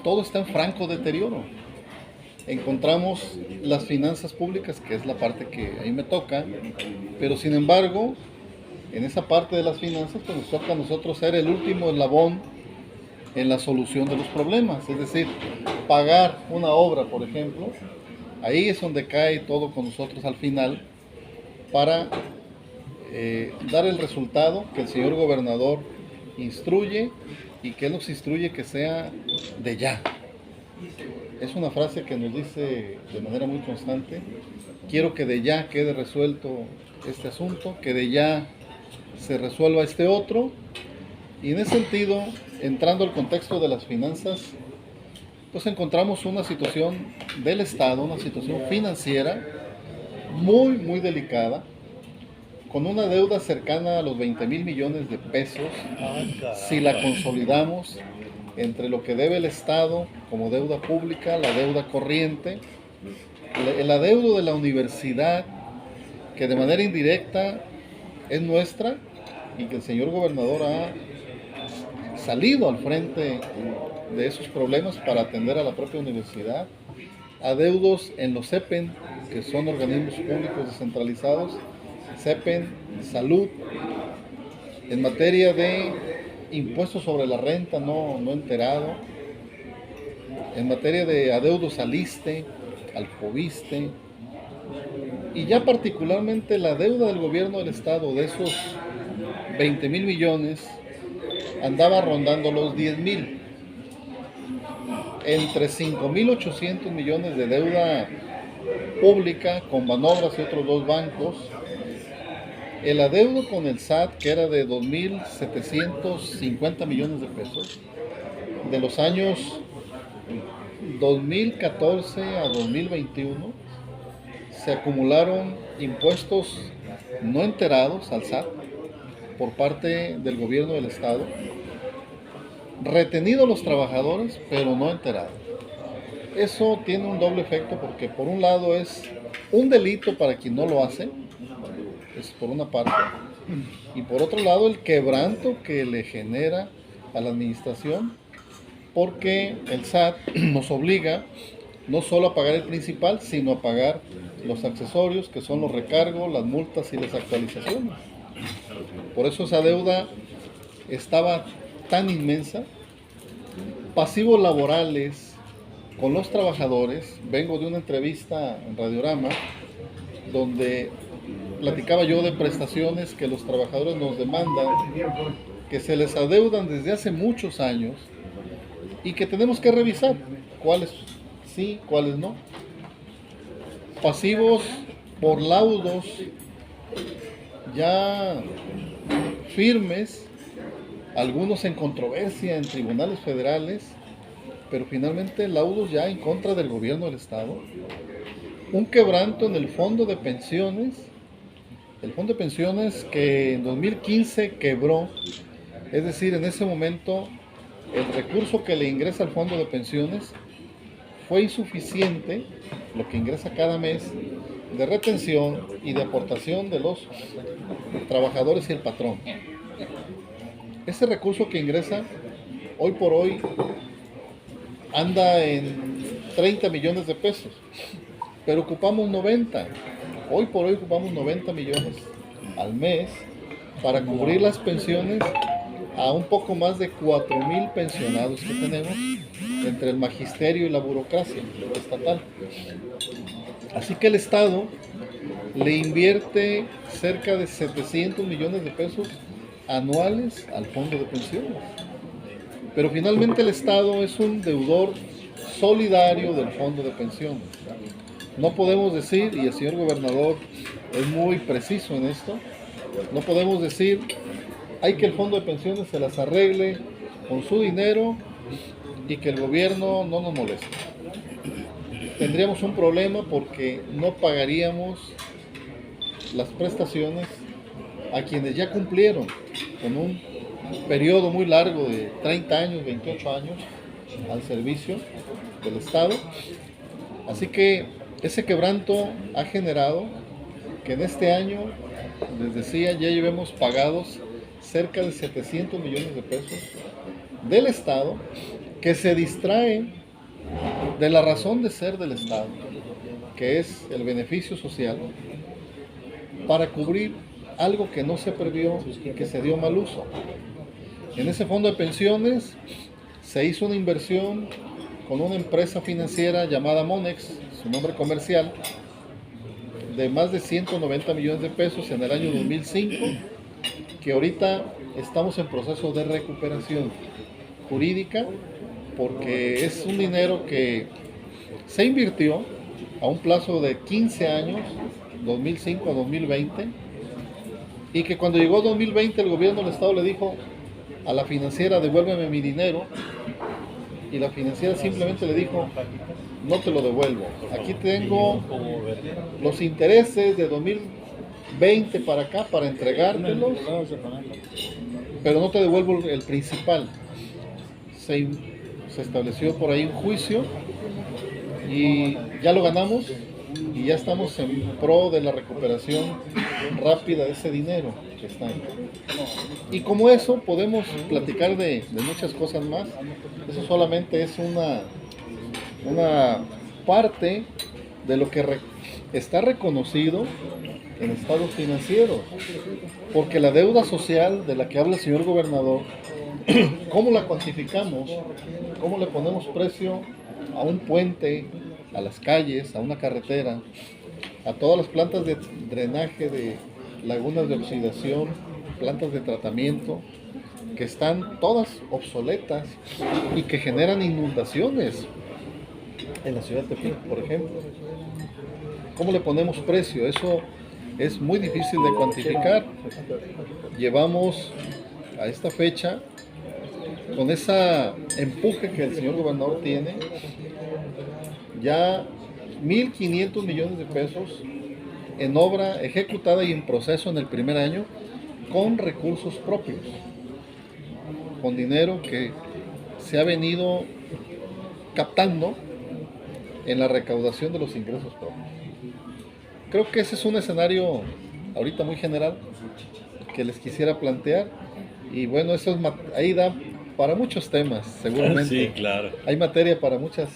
todo está en franco deterioro. Encontramos las finanzas públicas, que es la parte que ahí me toca, pero sin embargo, en esa parte de las finanzas, pues nos toca a nosotros ser el último eslabón en la solución de los problemas, es decir, pagar una obra, por ejemplo, ahí es donde cae todo con nosotros al final para dar el resultado que el señor gobernador instruye y que él nos instruye que sea de ya. Es una frase que nos dice de manera muy constante: quiero que de ya quede resuelto este asunto, que de ya se resuelva este otro. Y en ese sentido, entrando al contexto de las finanzas, pues encontramos una situación del Estado, una situación financiera muy delicada, con una deuda cercana a los 20,000 millones de pesos, si la consolidamos entre lo que debe el Estado como deuda pública, la deuda corriente, el adeudo de la universidad, que de manera indirecta es nuestra y que el señor gobernador ha salido al frente de esos problemas para atender a la propia universidad, adeudos en los CEPEN, que son organismos públicos descentralizados, CEPEN, salud, en materia de impuestos sobre la renta no enterado, en materia de adeudos al ISSSTE, al FOBISSSTE, y ya particularmente la deuda del gobierno del Estado de esos 20,000 millones andaba rondando los 10,000, entre 5,800 millones de deuda pública con Banobras y otros dos bancos, el adeudo con el SAT, que era de 2,750 millones de pesos, de los años 2014 a 2021, se acumularon impuestos no enterados al SAT por parte del gobierno del Estado, retenidos los trabajadores, pero no enterados. Eso tiene un doble efecto porque por un lado es un delito para quien no lo hace, es por una parte, y por otro lado el quebranto que le genera a la administración, porque el SAT nos obliga no solo a pagar el principal, sino a pagar los accesorios, que son los recargos, las multas y las actualizaciones. Por eso esa deuda estaba tan inmensa. Pasivos laborales con los trabajadores. Vengo de una entrevista en Radiorama donde platicaba yo de prestaciones que los trabajadores nos demandan, que se les adeudan desde hace muchos años y que tenemos que revisar cuáles sí, cuáles no. Pasivos por laudos ya firmes, algunos en controversia en tribunales federales, pero finalmente laudos ya en contra del gobierno del Estado. Un quebranto en el fondo de pensiones, el fondo de pensiones que en 2015 quebró, es decir, en ese momento el recurso que le ingresa al fondo de pensiones fue insuficiente, lo que ingresa cada mes, de retención y de aportación de los trabajadores y el patrón. Ese recurso que ingresa hoy por hoy anda en 30 millones de pesos, pero ocupamos 90. Hoy por hoy ocupamos 90 millones al mes para cubrir las pensiones a un poco más de 4,000 pensionados que tenemos entre el magisterio y la burocracia estatal. Así que el Estado le invierte cerca de 700 millones de pesos anuales al fondo de pensiones. Pero finalmente el Estado es un deudor solidario del fondo de pensiones. No podemos decir, y el señor gobernador es muy preciso en esto, no podemos decir hay que el fondo de pensiones se las arregle con su dinero y que el gobierno no nos moleste. Tendríamos un problema porque no pagaríamos las prestaciones a quienes ya cumplieron con un periodo muy largo de 30 años, 28 años al servicio del Estado. Así que ese quebranto ha generado que en este año, les decía, ya llevemos pagados cerca de 700 millones de pesos del Estado que se distrae de la razón de ser del Estado, que es el beneficio social, para cubrir algo que no se previó y que se dio mal uso. En ese fondo de pensiones se hizo una inversión con una empresa financiera llamada Monex, su nombre comercial, de más de 190 millones de pesos en el año 2005, que ahorita estamos en proceso de recuperación jurídica, porque es un dinero que se invirtió a un plazo de 15 años, 2005 a 2020, y que cuando llegó 2020 el gobierno del Estado le dijo a la financiera: devuélveme mi dinero, y la financiera simplemente le dijo: no te lo devuelvo, aquí tengo los intereses de 2020 para acá para entregártelos, pero no te devuelvo el principal. Se estableció por ahí un juicio y ya lo ganamos, y ya estamos en pro de la recuperación rápida de ese dinero que está ahí. Y como eso podemos platicar de muchas cosas más. Eso solamente es una parte de lo que está reconocido en estados financieros, porque la deuda social de la que habla el señor gobernador, ¿cómo la cuantificamos? ¿Cómo le ponemos precio a un puente, a las calles, a una carretera, a todas las plantas de drenaje, de lagunas de oxidación, plantas de tratamiento, que están todas obsoletas y que generan inundaciones en la ciudad de Tepic, por ejemplo? ¿Cómo le ponemos precio? Eso es muy difícil de cuantificar. Llevamos a esta fecha, con ese empuje que el señor gobernador tiene, ya 1.500 millones de pesos en obra ejecutada y en proceso en el primer año, con recursos propios, con dinero que se ha venido captando en la recaudación de los ingresos propios. Creo que ese es un escenario ahorita muy general que les quisiera plantear, y bueno, eso ahí da para muchos temas, seguramente. Sí, claro. Hay materia para muchas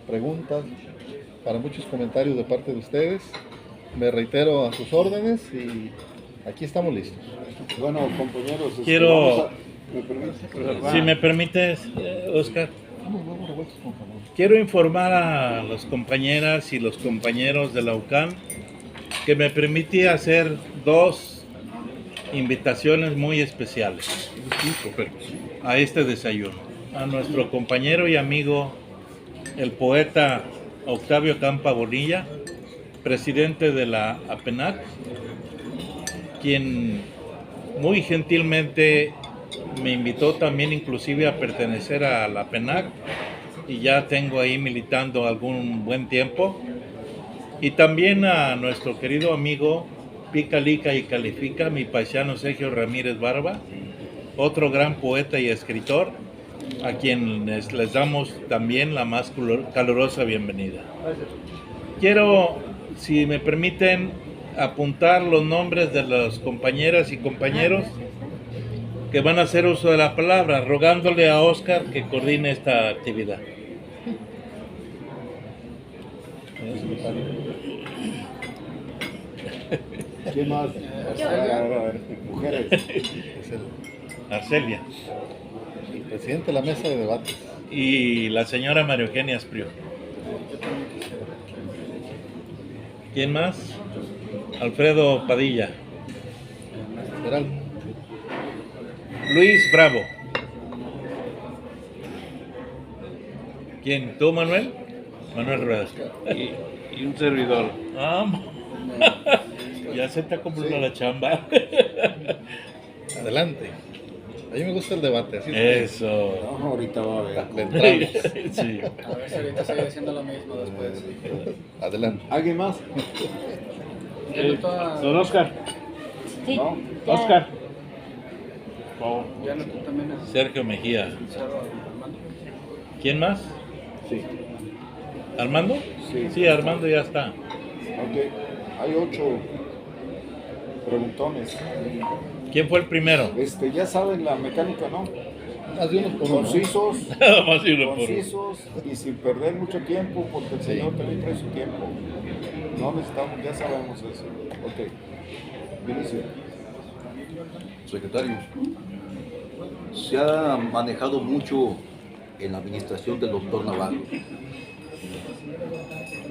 preguntas, para muchos comentarios de parte de ustedes. Me reitero a sus órdenes y aquí estamos listos. Bueno, compañeros, Quiero, ¿me permite? si me permites, Oscar, quiero informar a las compañeras y los compañeros de la UCAN que me permití hacer dos invitaciones muy especiales a este desayuno. A nuestro compañero y amigo, el poeta Octavio Campa Bonilla, presidente de la APENAC, quien muy gentilmente me invitó también inclusive a pertenecer a la APENAC, y ya tengo ahí militando algún buen tiempo. Y también a nuestro querido amigo Pica Lica y Califica, mi paisano Sergio Ramírez Barba, otro gran poeta y escritor, a quien les damos también la más calurosa bienvenida. Quiero, si me permiten, apuntar los nombres de las compañeras y compañeros que van a hacer uso de la palabra, rogándole a Oscar que coordine esta actividad. ¿Quién más? A ver, mujeres. Arcelia. El presidente de la mesa de debate. Y la señora María Eugenia Espriu. ¿Quién más? Alfredo Padilla. Geraldo. Luis Bravo. ¿Quién? ¿Tú, Manuel? Manuel Rueda. Y un servidor. Ya se te acumuló la chamba. Adelante. A mí me gusta el debate. Así es Eso. No, ahorita va a ver. que le entramos. Sí. A ver si ahorita sigue haciendo lo mismo después. Adelante. ¿Alguien más? Don Oscar. Sí, ¿No? ya. Oscar. Ya no, tú también has Sergio Mejía. escuchado a Armando. ¿Quién más? Sí. ¿Armando? Sí. Sí, Armando ya está. Ok. Hay 8 preguntones. ¿Quién fue el primero? Ya saben la mecánica, ¿no? Más de unos por uno. Concisos, Más de uno por uno. concisos y sin perder mucho tiempo, porque el Señor también trae su tiempo. No necesitamos, ya sabemos eso. Ok. Vinicio. Secretario, se ha manejado mucho en la administración del doctor Navarro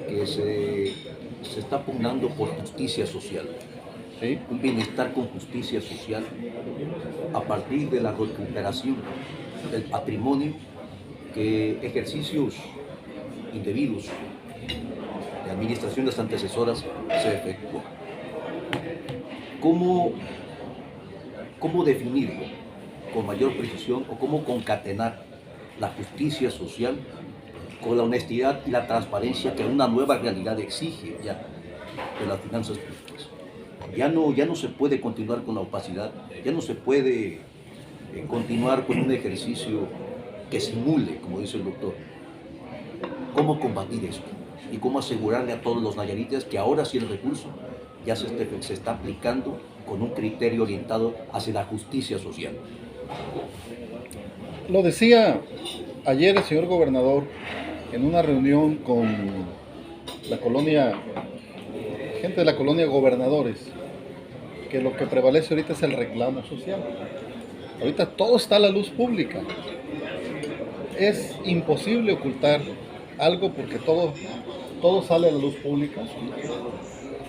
que se está pugnando por justicia social, ¿Sí? un bienestar con justicia social a partir de la recuperación del patrimonio que ejercicios indebidos de administraciones antecesoras se efectuó. ¿Cómo definirlo con mayor precisión o cómo concatenar la justicia social con la honestidad y la transparencia que una nueva realidad exige ya de las finanzas públicas? Ya no se puede continuar con la opacidad, ya no se puede continuar con un ejercicio que simule, como dice el doctor. ¿Cómo combatir esto? Y cómo asegurarle a todos los nayaritas que ahora sí el recurso ya se está aplicando con un criterio orientado hacia la justicia social. Lo decía ayer el señor gobernador en una reunión con la colonia, gente de la colonia Gobernadores, que lo que prevalece ahorita es el reclamo social. Ahorita todo está a la luz pública. Es imposible ocultar algo porque todo sale a la luz pública.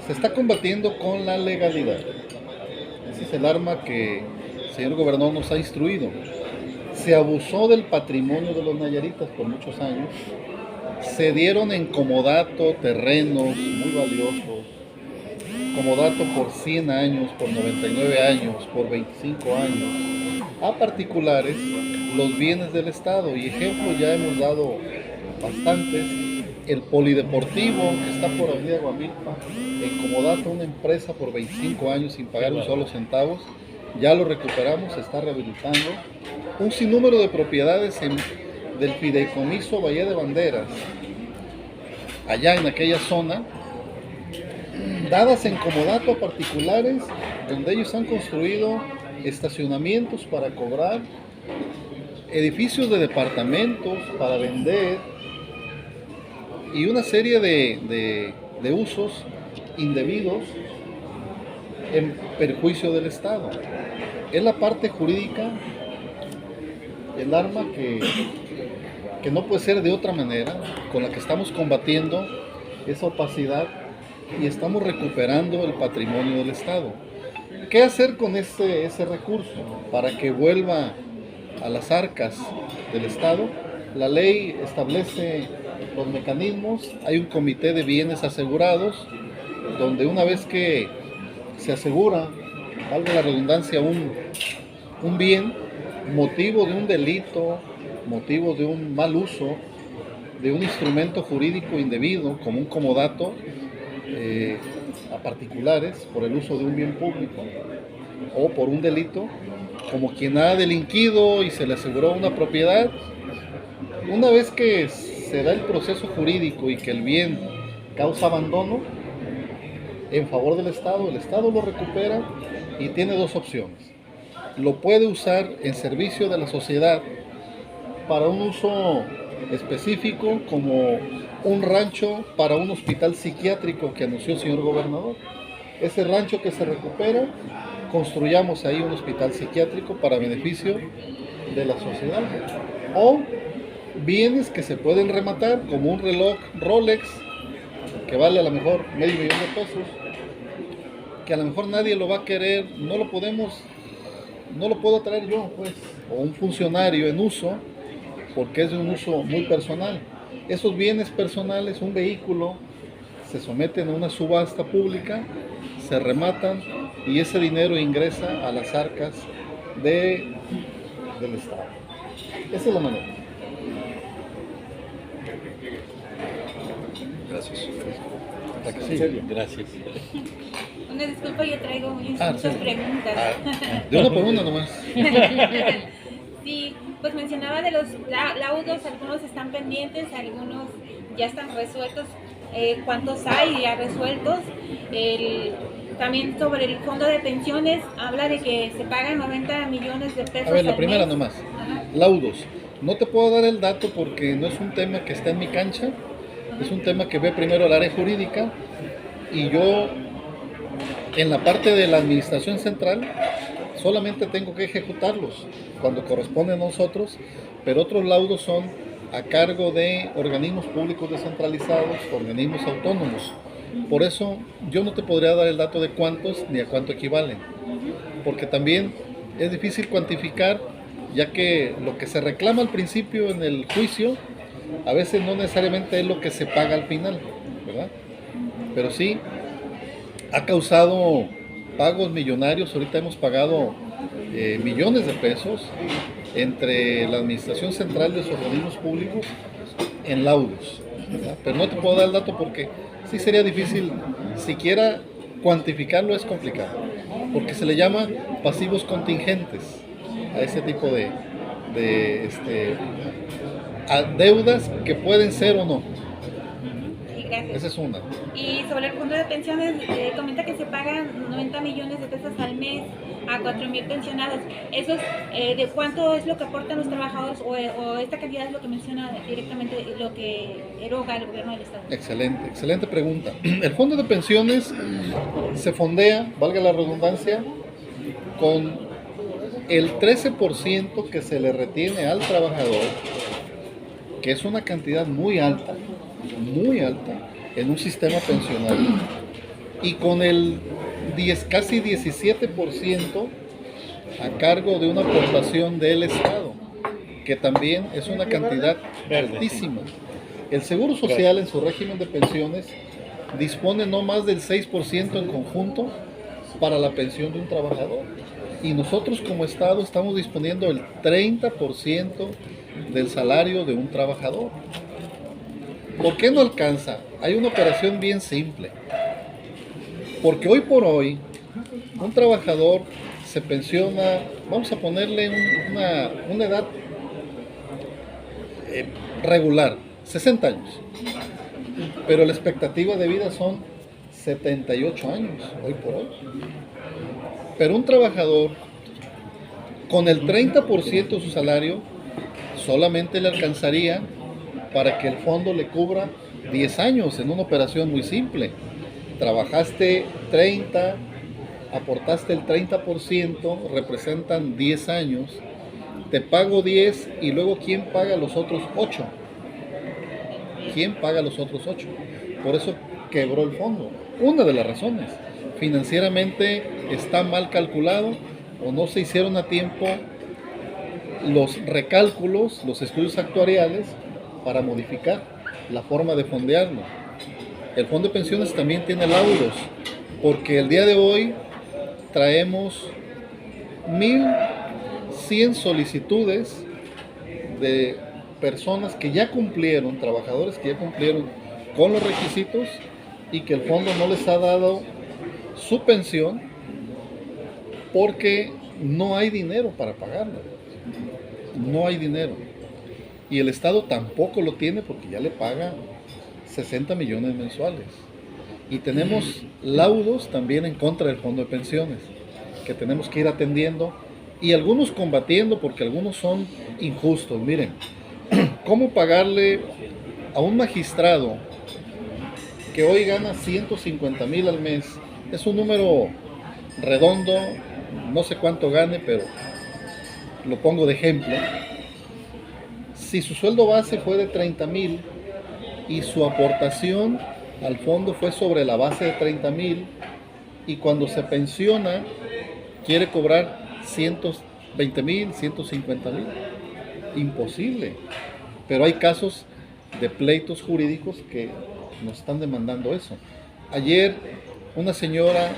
Se está combatiendo con la legalidad. Ese es el arma que el señor gobernador nos ha instruido. Se abusó del patrimonio de los nayaritas por muchos años. Se dieron en comodato terrenos muy valiosos. Comodato por 100 años, por 99 años, por 25 años. A particulares los bienes del Estado. Y ejemplos ya hemos dado bastantes. El polideportivo que está por Avenida Guamilpa, en comodato una empresa por 25 años sin pagar un solo centavo, ya lo recuperamos, se está rehabilitando. Un sinnúmero de propiedades del fideicomiso Valle de Banderas, allá en aquella zona, dadas en comodato a particulares, donde ellos han construido estacionamientos para cobrar, edificios de departamentos para vender, y una serie de usos indebidos en perjuicio del Estado. Es la parte jurídica, el arma que no puede ser de otra manera, con la que estamos combatiendo esa opacidad y estamos recuperando el patrimonio del Estado. ¿Qué hacer con ese recurso para que vuelva a las arcas del Estado? La ley establece los mecanismos, hay un comité de bienes asegurados, donde una vez que se asegura, valga la redundancia, un bien, motivo de un delito, motivo de un mal uso, de un instrumento jurídico indebido, como un comodato, a particulares, por el uso de un bien público, o por un delito, como quien ha delinquido y se le aseguró una propiedad. Una vez que se da el proceso jurídico y que el bien causa abandono en favor del Estado, el Estado lo recupera y tiene dos opciones. Lo puede usar en servicio de la sociedad para un uso específico, como un rancho para un hospital psiquiátrico que anunció el señor gobernador. Ese rancho que se recupera, construyamos ahí un hospital psiquiátrico para beneficio de la sociedad. O bienes que se pueden rematar, como un reloj Rolex que vale a lo mejor $500,000 pesos, que a lo mejor nadie lo va a querer, no lo puedo traer yo, pues, o un funcionario en uso, porque es de un uso muy personal. Esos bienes personales, un vehículo, se someten a una subasta pública, se rematan y ese dinero ingresa a las arcas del Estado. Esa es la manera. Gracias. Gracias. Una disculpa, yo traigo muchas sí. preguntas. De una por una nomás. Sí, pues mencionaba de los laudos, algunos están pendientes, algunos ya están resueltos. ¿Cuántos hay ya resueltos? También sobre el fondo de pensiones, habla de que se pagan 90 millones de pesos. A ver, la al primera mes. nomás. Ajá. laudos. No te puedo dar el dato porque no es un tema que está en mi cancha, es un tema que ve primero el área jurídica y yo en la parte de la administración central solamente tengo que ejecutarlos cuando corresponde a nosotros, pero otros laudos son a cargo de organismos públicos descentralizados, organismos autónomos. Por eso yo no te podría dar el dato de cuántos ni a cuánto equivalen, porque también es difícil cuantificar, ya que lo que se reclama al principio en el juicio a veces no necesariamente es lo que se paga al final, ¿verdad? Pero sí ha causado pagos millonarios. Ahorita hemos pagado millones de pesos entre la administración central de los organismos públicos en laudos, ¿verdad? Pero no te puedo dar el dato porque sí sería difícil, siquiera cuantificarlo es complicado, porque se le llama pasivos contingentes a ese tipo de a deudas que pueden ser o no. Sí, gracias. Esa es una. Y sobre el fondo de pensiones, comenta que se pagan 90 millones de pesos al mes a 4,000 pensionados. ¿Esos, de cuánto es lo que aportan los trabajadores o esta cantidad es lo que menciona directamente lo que eroga el gobierno del Estado? Excelente, excelente pregunta. El fondo de pensiones se fondea, valga la redundancia, con el 13% que se le retiene al trabajador, que es una cantidad muy alta en un sistema pensionario, y con el casi 17% a cargo de una aportación del Estado, que también es una cantidad altísima. El Seguro Social en su régimen de pensiones dispone no más del 6% en conjunto para la pensión de un trabajador. Y nosotros como Estado estamos disponiendo el 30% del salario de un trabajador. ¿Por qué no alcanza? Hay una operación bien simple. Porque hoy por hoy, un trabajador se pensiona, vamos a ponerle una edad regular, 60 años. Pero la expectativa de vida son 78 años, hoy por hoy. Pero un trabajador con el 30% de su salario solamente le alcanzaría para que el fondo le cubra 10 años en una operación muy simple. Trabajaste 30, aportaste el 30%, representan 10 años, te pago 10 y luego ¿quién paga los otros 8? ¿Quién paga los otros 8? Por eso quebró el fondo. Una de las razones. Financieramente está mal calculado o no se hicieron a tiempo los recálculos, los estudios actuariales para modificar la forma de fondearlo. El fondo de pensiones también tiene laudos, porque el día de hoy traemos 1,100 solicitudes de personas que ya cumplieron, trabajadores que ya cumplieron con los requisitos y que el fondo no les ha dado su pensión porque no hay dinero para pagarla. No hay dinero. Y el Estado tampoco lo tiene porque ya le paga 60 millones mensuales. Y tenemos laudos también en contra del fondo de pensiones que tenemos que ir atendiendo y algunos combatiendo porque algunos son injustos. Miren, ¿cómo pagarle a un magistrado que hoy gana 150,000 al mes? Es un número redondo, no sé cuánto gane, pero lo pongo de ejemplo. Si su sueldo base fue de 30,000 y su aportación al fondo fue sobre la base de 30,000 y cuando se pensiona quiere cobrar 120,000, 150,000, imposible. Pero hay casos de pleitos jurídicos que nos están demandando eso. Ayer una señora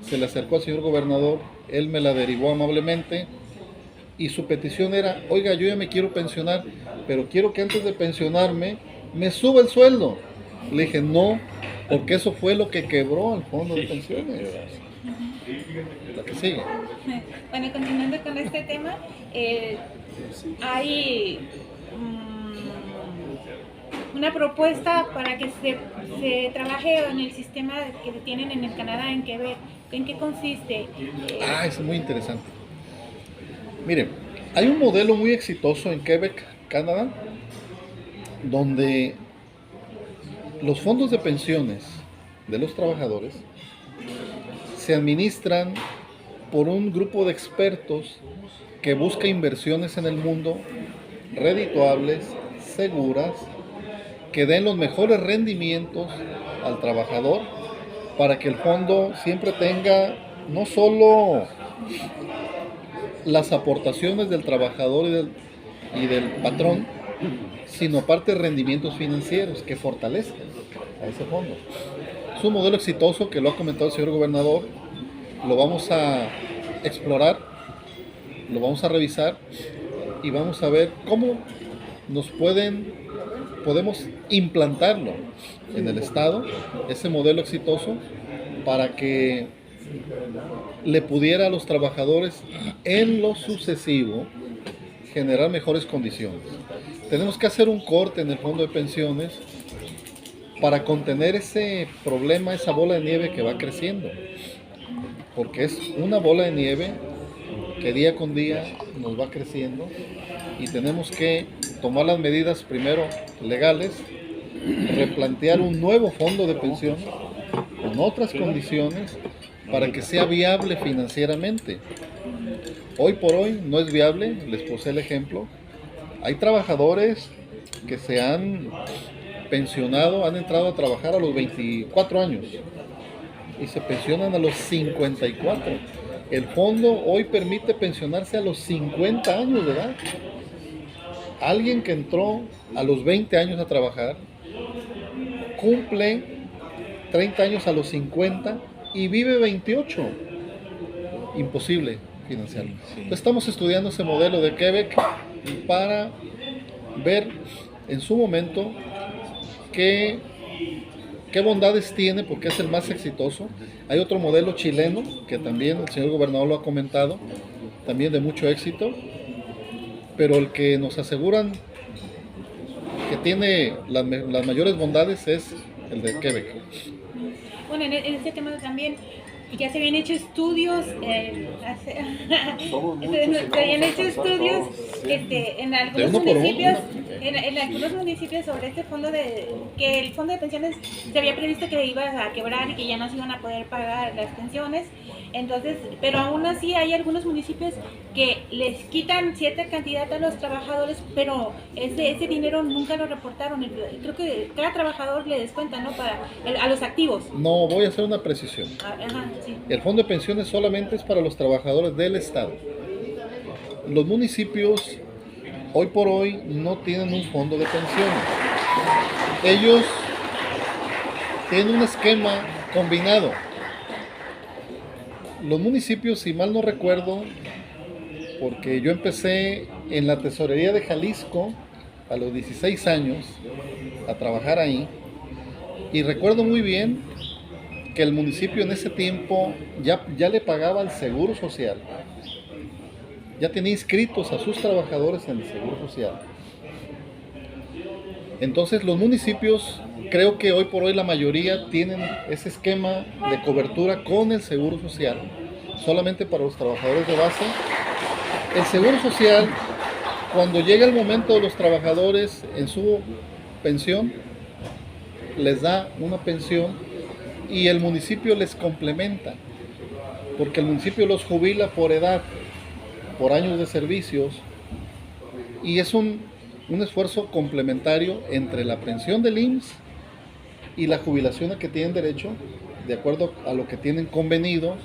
se le acercó al señor gobernador, él me la derivó amablemente y su petición era: oiga, yo ya me quiero pensionar, pero quiero que antes de pensionarme me suba el sueldo. Le dije no, porque eso fue lo que quebró al fondo de pensiones. La que sigue. Bueno, continuando con este tema, hay una propuesta para que se trabaje en el sistema que tienen en el Canadá, en Quebec. ¿En qué consiste? Es muy interesante. Miren, Hay un modelo muy exitoso en Quebec, Canadá, donde los fondos de pensiones de los trabajadores se administran por un grupo de expertos que busca inversiones en el mundo redituables, seguras, que den los mejores rendimientos al trabajador para que el fondo siempre tenga no solo las aportaciones del trabajador y del patrón, sino aparte rendimientos financieros que fortalezcan a ese fondo. Es un modelo exitoso que lo ha comentado el señor gobernador, lo vamos a explorar, lo vamos a revisar y vamos a ver cómo podemos implantarlo en el estado, ese modelo exitoso, para que le pudiera a los trabajadores en lo sucesivo generar mejores condiciones. Tenemos que hacer un corte en el fondo de pensiones para contener ese problema, esa bola de nieve que va creciendo, porque es una bola de nieve que día con día nos va creciendo y tenemos que tomar las medidas primero legales, replantear un nuevo fondo de pensión con otras condiciones para que sea viable financieramente. Hoy por hoy no es viable, les puse el ejemplo. Hay trabajadores que se han pensionado, han entrado a trabajar a los 24 años y se pensionan a los 54. El fondo hoy permite pensionarse a los 50 años de edad. Alguien que entró a los 20 años a trabajar, cumple 30 años a los 50 y vive 28. Imposible financiarlo. Entonces, estamos estudiando ese modelo de Quebec para ver en su momento qué bondades tiene, porque es el más exitoso. Hay otro modelo chileno que también el señor gobernador lo ha comentado, también de mucho éxito, pero el que nos aseguran que tiene las mayores bondades es el de Quebec. Bueno, en este tema también ya se habían hecho estudios, se habían hecho estudios en algunos municipios, en algunos municipios sobre este fondo que el fondo de pensiones se había previsto que iba a quebrar y que ya no se iban a poder pagar las pensiones. Entonces, pero aún así hay algunos municipios que les quitan cierta cantidad a los trabajadores, pero ese dinero nunca lo reportaron. Creo que cada trabajador le descuenta, ¿no? A los activos. No, voy a hacer una precisión. Ajá, sí. El fondo de pensiones solamente es para los trabajadores del Estado. Los municipios hoy por hoy no tienen un fondo de pensiones. Ellos tienen un esquema combinado. Los municipios, si mal no recuerdo, porque yo empecé en la tesorería de Jalisco a los 16 años a trabajar ahí, y recuerdo muy bien que el municipio en ese tiempo ya le pagaba el seguro social, ya tenía inscritos a sus trabajadores en el seguro social. Entonces los municipios, creo que hoy por hoy la mayoría tienen ese esquema de cobertura con el seguro social, solamente para los trabajadores de base. El seguro social, cuando llega el momento de los trabajadores en su pensión, les da una pensión y el municipio les complementa, porque el municipio los jubila por edad, por años de servicios, y es un esfuerzo complementario entre la pensión del IMSS y la jubilación a que tienen derecho, de acuerdo a lo que tienen convenido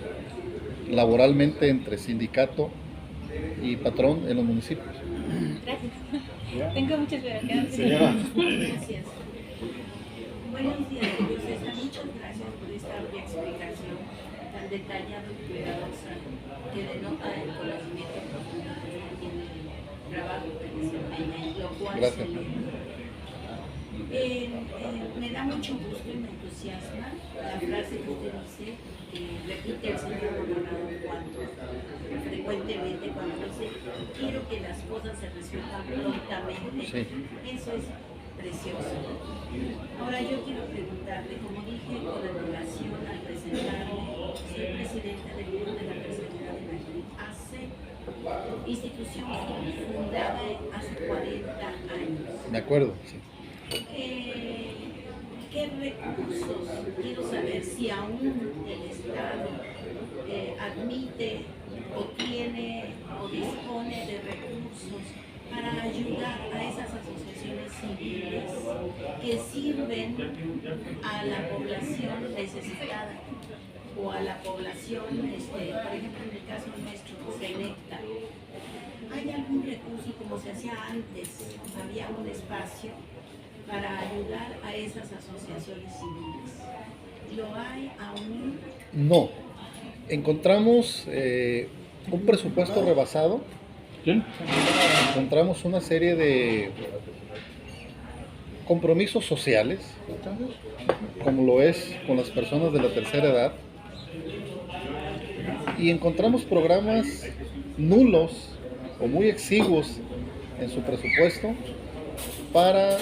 laboralmente entre sindicato y patrón en los municipios. Gracias. Tengo muchas gracias. Señora. Gracias. Buenos días, Julio César. Muchas gracias por esta amplia explicación tan detallada y cuidadosa que denota el conocimiento profundo que usted tiene del trabajo que desempeña, lo cual Gracias. me da mucho gusto y me entusiasma la frase que usted dice, que repite el señor gobernador frecuentemente cuando dice: quiero que las cosas se resuelvan prontamente. Sí. Eso es precioso. Ahora yo quiero preguntarle, como dije con relación al presentarme, soy presidenta del Grupo de la Tercera Edad de Nayarit hace institución fundada hace 40 años. Me acuerdo, sí. ¿Qué recursos, quiero saber si aún el Estado admite o tiene o dispone de recursos para ayudar a esas asociaciones civiles que sirven a la población necesitada o a la población, por ejemplo en el caso nuestro, Selecta? ¿Hay algún recurso como se hacía antes? Había un espacio para ayudar a esas asociaciones civiles. ¿Lo hay aún? No. Encontramos un presupuesto rebasado. Encontramos una serie de compromisos sociales, como lo es con las personas de la tercera edad. Y encontramos programas nulos o muy exiguos en su presupuesto para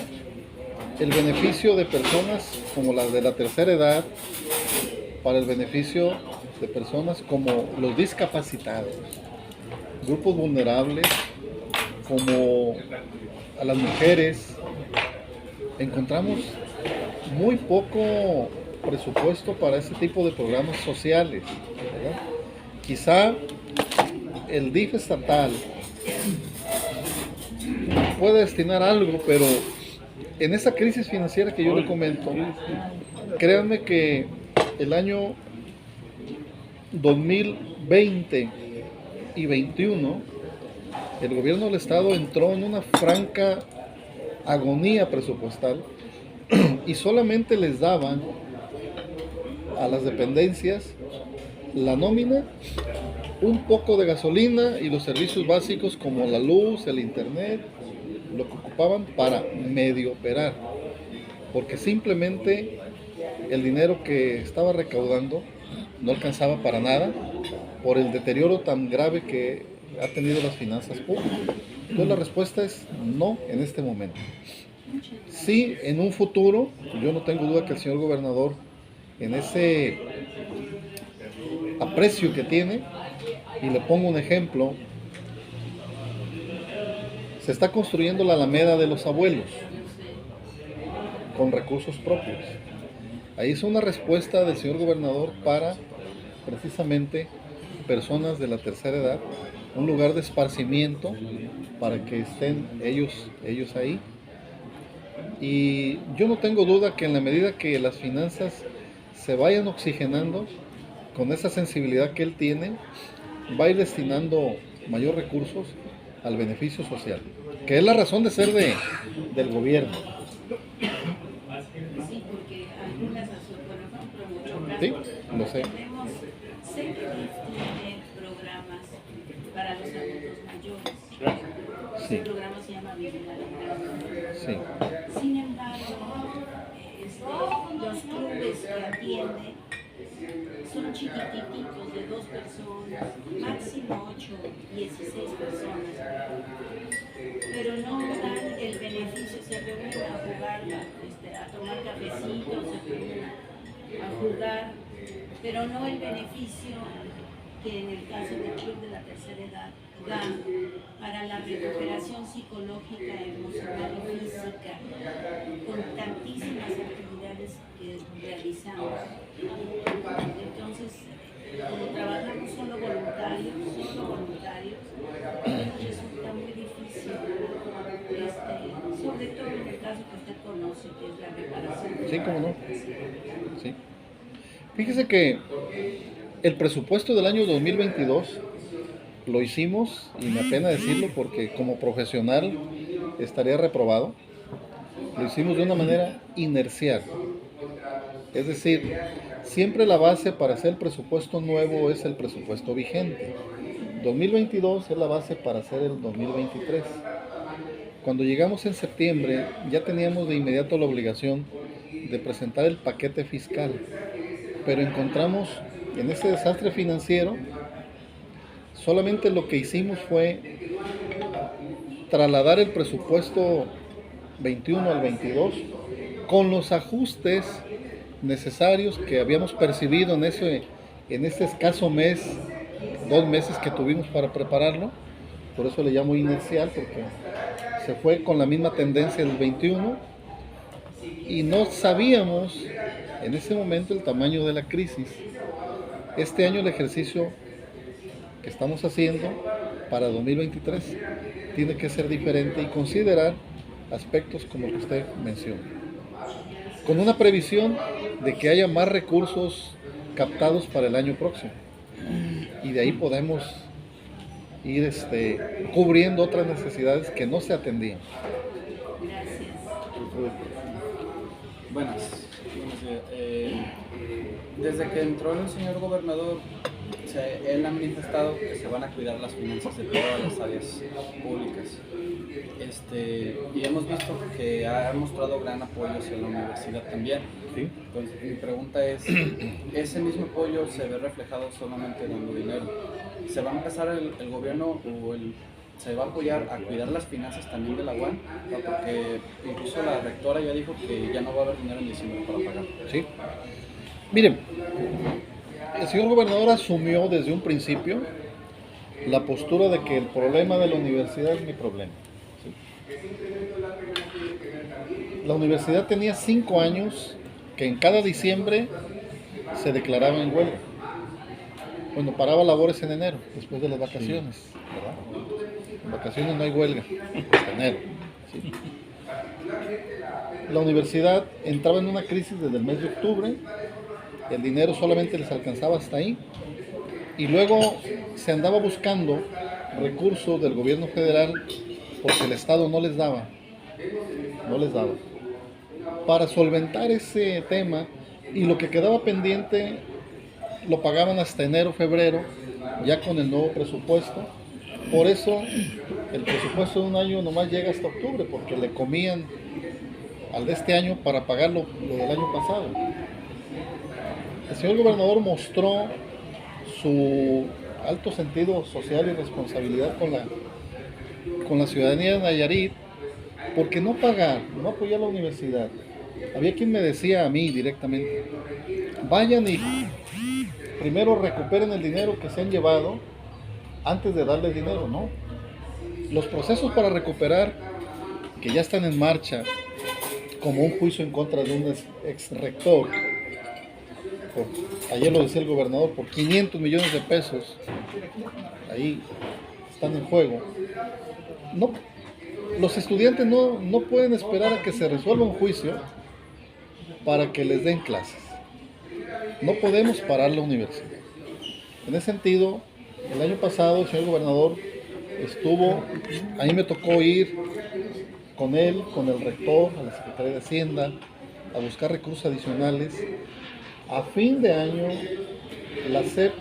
el beneficio de personas como las de la tercera edad, para el beneficio de personas como los discapacitados, grupos vulnerables, como a las mujeres. Encontramos muy poco presupuesto para ese tipo de programas sociales, ¿verdad? Quizá el DIF estatal puede destinar algo, pero en esa crisis financiera que yo le comento, créanme que el año 2020 y 2021, el gobierno del estado entró en una franca agonía presupuestal y solamente les daban a las dependencias la nómina, un poco de gasolina y los servicios básicos como la luz, el internet, lo que ocupaban para medio operar, porque simplemente el dinero que estaba recaudando no alcanzaba para nada por el deterioro tan grave que ha tenido las finanzas públicas. Entonces la respuesta es no en este momento. Sí, en un futuro, yo no tengo duda que el señor gobernador, en ese aprecio que tiene, y le pongo un ejemplo, se está construyendo la Alameda de los Abuelos con recursos propios. Ahí es una respuesta del señor gobernador para precisamente personas de la tercera edad, un lugar de esparcimiento para que estén ellos ahí. Y yo no tengo duda que en la medida que las finanzas se vayan oxigenando, con esa sensibilidad que él tiene, va a ir destinando mayor recursos al beneficio social, que es la razón de ser del gobierno. Sí, porque algunas asociaciones, Sí, lo sé. sé que tiene programas para los adultos mayores. Sí. El programa se llama Vivir Alegre. Sí. Sin embargo, los clubes que atiende son chiquititos de 2 personas, máximo 8, 16 personas, pero no dan el beneficio, se reúnen a jugar, a tomar cafecitos, se reúnen a jugar, pero no el beneficio que en el caso del club de la tercera edad da para la recuperación psicológica, emocional y física, con tantísimas actividades que realizamos. Entonces, como trabajamos solo voluntarios, nos resulta muy difícil, sobre todo en el caso que usted conoce, que es la reparación. Sí, cómo no. Sí. Fíjese que el presupuesto del año 2022 lo hicimos, y me apena decirlo porque como profesional estaría reprobado, lo hicimos de una manera inercial. Es decir, siempre la base para hacer el presupuesto nuevo es el presupuesto vigente. 2022 es la base para hacer el 2023. Cuando llegamos en septiembre ya teníamos de inmediato la obligación de presentar el paquete fiscal, pero encontramos en ese desastre financiero, solamente lo que hicimos fue trasladar el presupuesto 21 al 22 con los ajustes necesarios que habíamos percibido en ese escaso mes 2 meses que tuvimos para prepararlo, por eso le llamo inercial, porque se fue con la misma tendencia del 21 y no sabíamos en ese momento el tamaño de la crisis. Este año el ejercicio que estamos haciendo para 2023 tiene que ser diferente y considerar aspectos como el que usted menciona, con una previsión de que haya más recursos captados para el año próximo y de ahí podemos ir cubriendo otras necesidades que no se atendían. Buenas. Desde que entró el señor gobernador, él ha manifestado que se van a cuidar las finanzas de todas las áreas públicas. Y hemos visto que ha mostrado gran apoyo hacia la universidad también. ¿Sí? Entonces, mi pregunta es, ¿ese mismo apoyo se ve reflejado solamente dando dinero? ¿Se va a empezar el gobierno o se va a apoyar a cuidar las finanzas también de la UAM? Porque incluso la rectora ya dijo que ya no va a haber dinero en diciembre para pagar. ¿Sí? Miren, el señor gobernador asumió desde un principio la postura de que el problema de la universidad es mi problema. ¿Sí? La universidad tenía 5 años que en cada diciembre se declaraba en huelga. Bueno, paraba labores en enero, después de las vacaciones, ¿verdad? En vacaciones no hay huelga, hasta enero. ¿Sí? La universidad entraba en una crisis desde el mes de octubre, el dinero solamente les alcanzaba hasta ahí, y luego se andaba buscando recursos del gobierno federal porque el Estado no les daba. Para solventar ese tema, y lo que quedaba pendiente lo pagaban hasta enero, febrero, ya con el nuevo presupuesto. Por eso el presupuesto de un año nomás llega hasta octubre, porque le comían al de este año para pagar lo del año pasado. El señor gobernador mostró su alto sentido social y responsabilidad con la ciudadanía de Nayarit, porque no pagar, no apoyar a la universidad. Había quien me decía a mí directamente, vayan y primero recuperen el dinero que se han llevado antes de darles dinero, ¿no? Los procesos para recuperar, que ya están en marcha, como un juicio en contra de un ex rector, ayer lo decía el gobernador, por 500 millones de pesos, ahí están en juego. No, los estudiantes no pueden esperar a que se resuelva un juicio para que les den clases. No podemos parar la universidad. En ese sentido, el año pasado el señor gobernador estuvo, a mí me tocó ir con él, con el rector, a la Secretaría de Hacienda, a buscar recursos adicionales. A fin de año, la SEP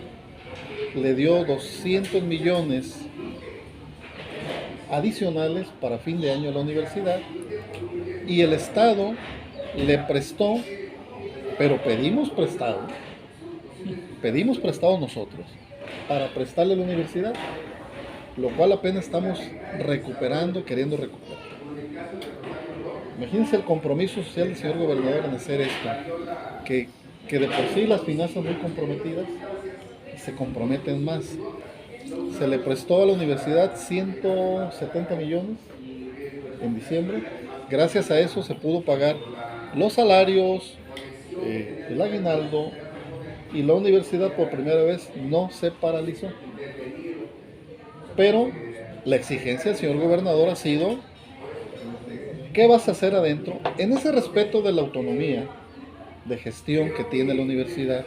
le dio 200 millones adicionales para fin de año a la universidad, y el Estado le prestó, pero pedimos prestado nosotros para prestarle a la universidad, lo cual apenas estamos recuperando, queriendo recuperar. Imagínense el compromiso social del señor gobernador en hacer esto, que de por sí las finanzas muy comprometidas se comprometen más. Se le prestó a la universidad 170 millones en diciembre. Gracias a eso se pudo pagar los salarios, el aguinaldo, y la universidad por primera vez no se paralizó. Pero la exigencia del señor gobernador ha sido, ¿qué vas a hacer adentro? En ese respeto de la autonomía de gestión que tiene la universidad,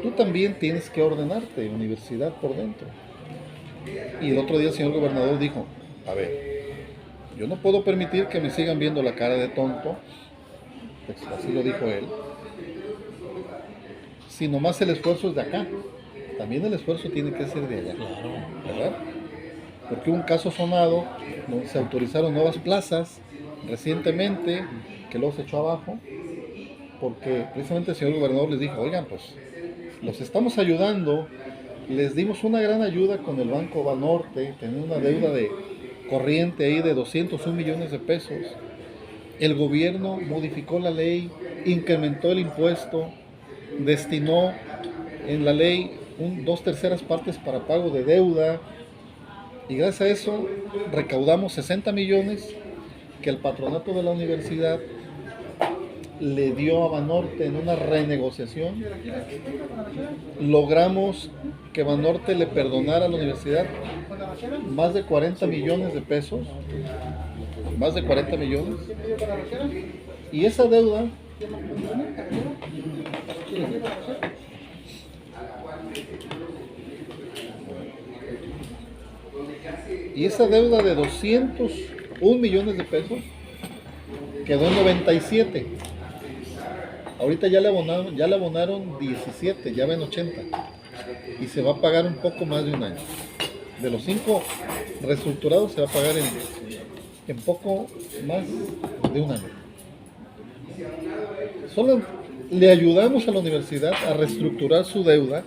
tú también tienes que ordenarte, universidad, por dentro. Y el otro día el señor gobernador dijo, a ver, yo no puedo permitir que me sigan viendo la cara de tonto, pues así lo dijo él, si nomás el esfuerzo es de acá, también el esfuerzo tiene que ser de allá, ¿verdad? Porque hubo un caso sonado donde se autorizaron nuevas plazas recientemente, que luego se echó abajo, porque precisamente el señor gobernador les dijo, oigan, pues los estamos ayudando, les dimos una gran ayuda con el Banco Banorte, tenía una deuda de corriente ahí de 201 millones de pesos. El gobierno modificó la ley, incrementó el impuesto, destinó en la ley dos terceras partes para pago de deuda, y gracias a eso recaudamos 60 millones que el patronato de la universidad le dio a Banorte en una renegociación. Logramos que Banorte le perdonara a la universidad más de 40 millones de pesos, más de 40 millones, y esa deuda de 201 millones de pesos quedó en 97. Ahorita ya le abonaron 17, ya ven 80. Y se va a pagar un poco más de un año. De los 5 reestructurados se va a pagar en poco más de un año. Solo le ayudamos a la universidad a reestructurar su deuda,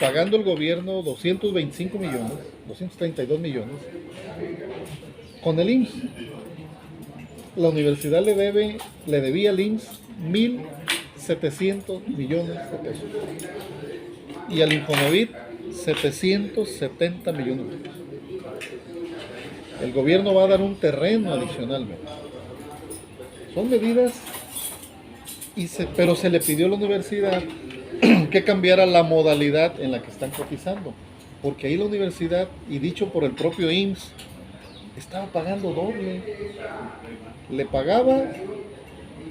pagando el gobierno 225 millones, 232 millones, con el IMSS. La universidad le debía al IMSS 1.700 millones de pesos. Y al Infonavit 770 millones de pesos. El gobierno va a dar un terreno adicionalmente. Son medidas, pero se le pidió a la universidad que cambiara la modalidad en la que están cotizando. Porque ahí la universidad, y dicho por el propio IMSS, estaba pagando doble. Le pagaba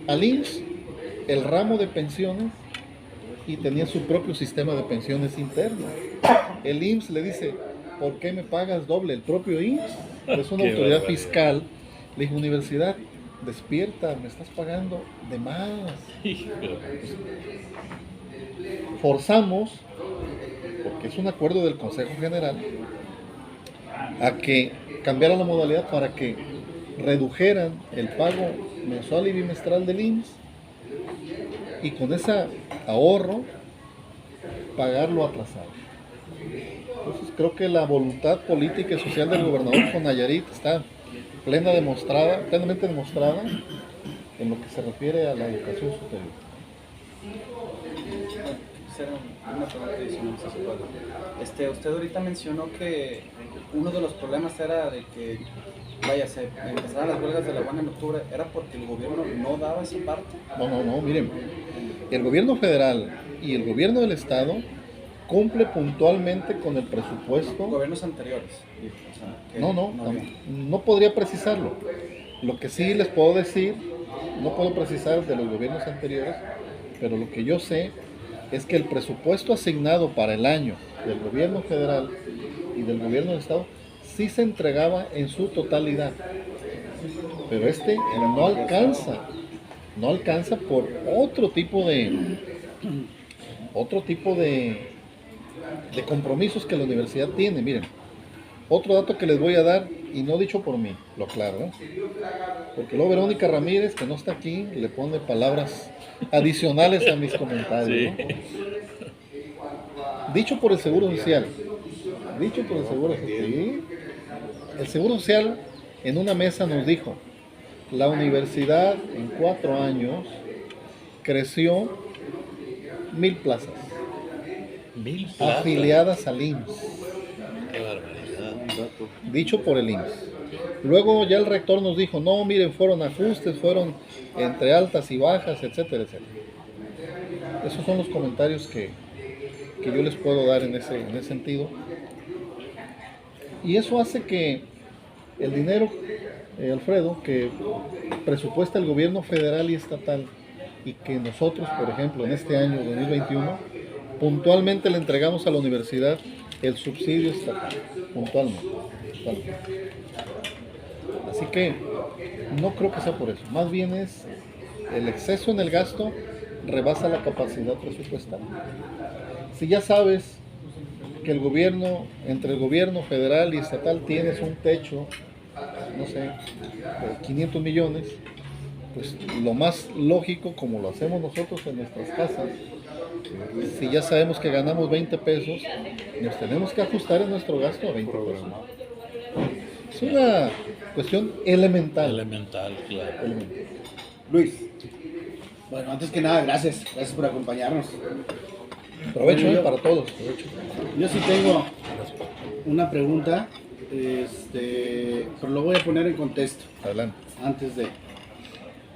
al IMSS el ramo de pensiones y tenía su propio sistema de pensiones interno. El IMSS le dice, ¿por qué me pagas doble? El propio IMSS es una autoridad fiscal. Le dijo, universidad, despierta, me estás pagando de más. Forzamos, porque es un acuerdo del Consejo General, a que cambiara la modalidad para que redujeran el pago mensual y bimestral del IMSS y con ese ahorro pagarlo atrasado. Entonces creo que la voluntad política y social del gobernador con Nayarit está plenamente demostrada en lo que se refiere a la educación superior. Una pregunta adicional, si se puede. Usted ahorita mencionó que uno de los problemas era de que, se empezaran las huelgas de la UAN en octubre, ¿era porque el gobierno no daba esa parte? No, miren, el gobierno federal y el gobierno del estado cumple puntualmente con el presupuesto. Gobiernos anteriores. No podría precisarlo. Lo que sí les puedo decir, no puedo precisar de los gobiernos anteriores, pero lo que yo sé es que el presupuesto asignado para el año del gobierno federal y del gobierno del estado sí se entregaba en su totalidad, pero no alcanza por otro tipo de compromisos que la universidad tiene. Miren, otro dato que les voy a dar, y no dicho por mí, lo aclaro, ¿eh? Porque luego Verónica Ramírez, que no está aquí, le pone palabras adicionales a mis comentarios, ¿no? Dicho por el Seguro Social. Sí. El Seguro Social en una mesa nos dijo, la universidad en 4 años creció 1,000 plazas. 1,000 plazas afiliadas al IMSS. Qué barbaridad. Dicho por el IMSS. Luego ya el rector nos dijo, no, miren, fueron ajustes, fueron entre altas y bajas, etcétera, etcétera. Esos son los comentarios que yo les puedo dar en ese sentido. Y eso hace que el dinero, Alfredo, que presupuesta el gobierno federal y estatal, y que nosotros, por ejemplo, en este año 2021, puntualmente le entregamos a la universidad el subsidio estatal, puntualmente. Así que no creo que sea por eso, más bien es el exceso en el gasto rebasa la capacidad presupuestal. Si ya sabes que el gobierno, entre el gobierno federal y estatal tienes un techo, no sé, de 500 millones, pues lo más lógico, como lo hacemos nosotros en nuestras casas, si ya sabemos que ganamos 20 pesos, nos tenemos que ajustar en nuestro gasto a 20 pesos. Es una cuestión elemental. Elemental, claro. Luis, bueno, antes que nada, gracias por acompañarnos. Provecho Bueno, para todos. Provecho. Yo sí tengo una pregunta, pero lo voy a poner en contexto Adelante. antes de.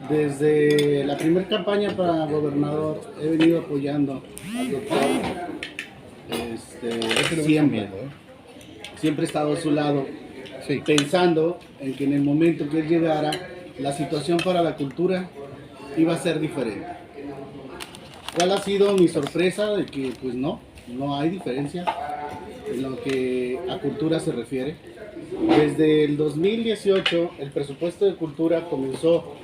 Desde la primera campaña para gobernador he venido apoyando al doctor. Siempre, siempre he estado a su lado, Sí. pensando en que en el momento que él llegara, la situación para la cultura iba a ser diferente. ¿Cuál ha sido mi sorpresa? De que pues no hay diferencia en lo que a cultura se refiere. Desde el 2018 el presupuesto de cultura comenzó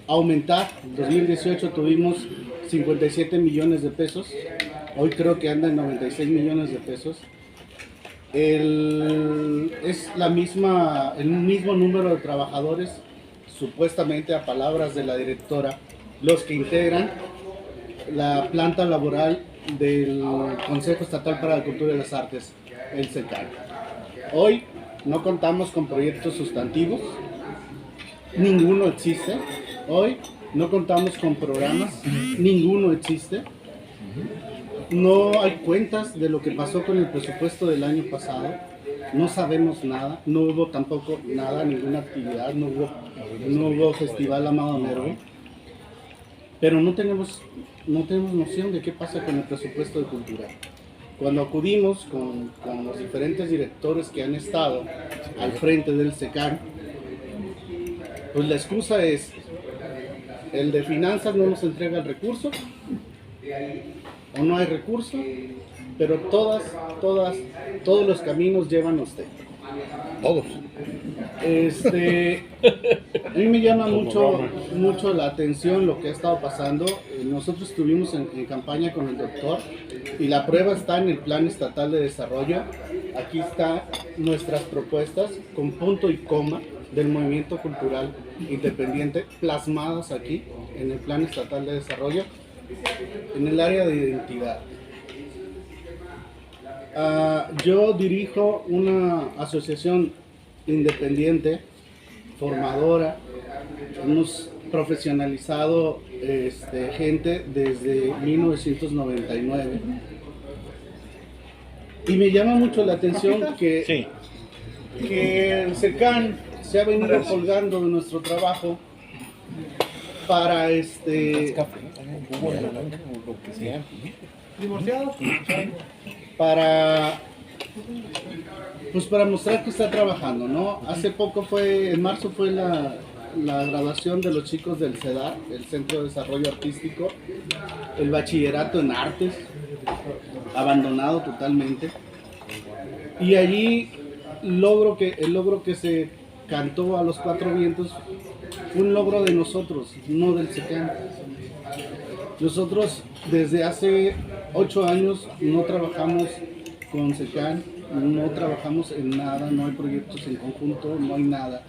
a aumentar. En 2018 tuvimos 57 millones de pesos, hoy creo que anda en 96 millones de pesos. Es el mismo número de trabajadores, supuestamente a palabras de la directora, los que integran la planta laboral del Consejo Estatal para la Cultura y las Artes, el CECAR. Hoy no contamos con proyectos sustantivos, ninguno existe. Hoy no contamos con programas, ninguno existe. No hay cuentas de lo que pasó con el presupuesto del año pasado. No sabemos nada, no hubo tampoco nada, ninguna actividad, no hubo Festival Amado Nervo. Pero no tenemos noción de qué pasa con el presupuesto de cultura. Cuando acudimos con los diferentes directores que han estado al frente del SECAR, pues la excusa es: el de finanzas no nos entrega el recurso, o no hay recurso, pero todos los caminos llevan a usted. Todos. A mí me llama mucho la atención lo que ha estado pasando. Nosotros estuvimos en campaña con el doctor y la prueba está en el Plan Estatal de Desarrollo. Aquí están nuestras propuestas con punto y coma del movimiento cultural independiente plasmadas aquí en el Plan Estatal de Desarrollo en el área de identidad. Yo dirijo una asociación independiente, formadora. Hemos profesionalizado gente desde 1999. Y me llama mucho la atención que el SECAN se ha venido colgando de nuestro trabajo para para mostrar que está trabajando, ¿no? Hace poco en marzo fue la graduación de los chicos del CEDAR, el Centro de Desarrollo Artístico, el bachillerato en artes, abandonado totalmente. Y allí el logro que se cantó a los cuatro vientos fue un logro de nosotros, no del SECAN. Nosotros desde hace 8 años no trabajamos con SECAN, no trabajamos en nada, no hay proyectos en conjunto, no hay nada.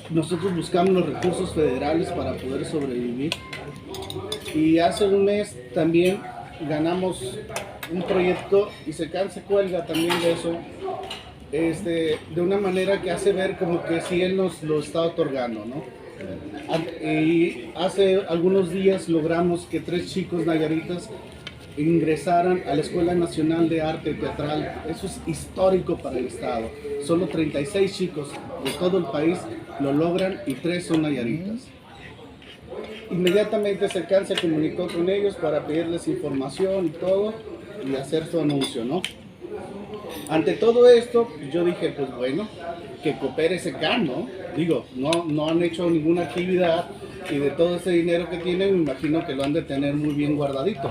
Nosotros buscamos los recursos federales para poder sobrevivir. Y hace un mes también ganamos un proyecto y SECAN se cuelga también de eso, de una manera que hace ver como que si él nos lo está otorgando, ¿no? Y hace algunos días logramos que 3 chicos nayaritas ingresaran a la Escuela Nacional de Arte Teatral. Eso es histórico para el estado. Solo 36 chicos de todo el país lo logran y 3 son nayaritas. Inmediatamente SECAN se comunicó con ellos para pedirles información y todo y hacer su anuncio, ¿no? Ante todo esto, yo dije, pues bueno, que coopere SECAN, ¿no? Digo, no han hecho ninguna actividad y de todo ese dinero que tienen, me imagino que lo han de tener muy bien guardadito,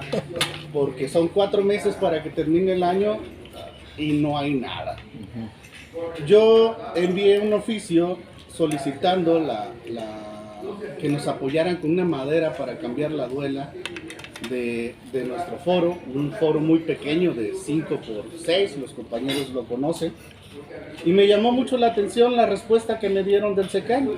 porque son 4 meses para que termine el año y no hay nada. Yo envié un oficio solicitando que nos apoyaran con una madera para cambiar la duela de nuestro foro, un foro muy pequeño de 5x6, los compañeros lo conocen, y me llamó mucho la atención la respuesta que me dieron del SECAN.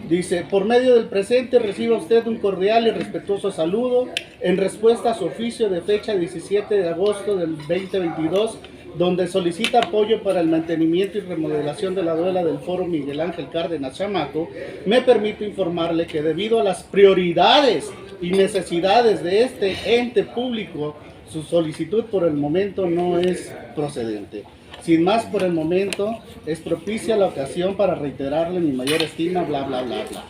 Dice: por medio del presente reciba usted un cordial y respetuoso saludo en respuesta a su oficio de fecha 17 de agosto del 2022, donde solicita apoyo para el mantenimiento y remodelación de la duela del Foro Miguel Ángel Cárdenas Chamaco. Me permito informarle que debido a las prioridades y necesidades de este ente público, su solicitud por el momento no es procedente. Sin más, por el momento es propicia la ocasión para reiterarle mi mayor estima, bla, bla, bla, bla.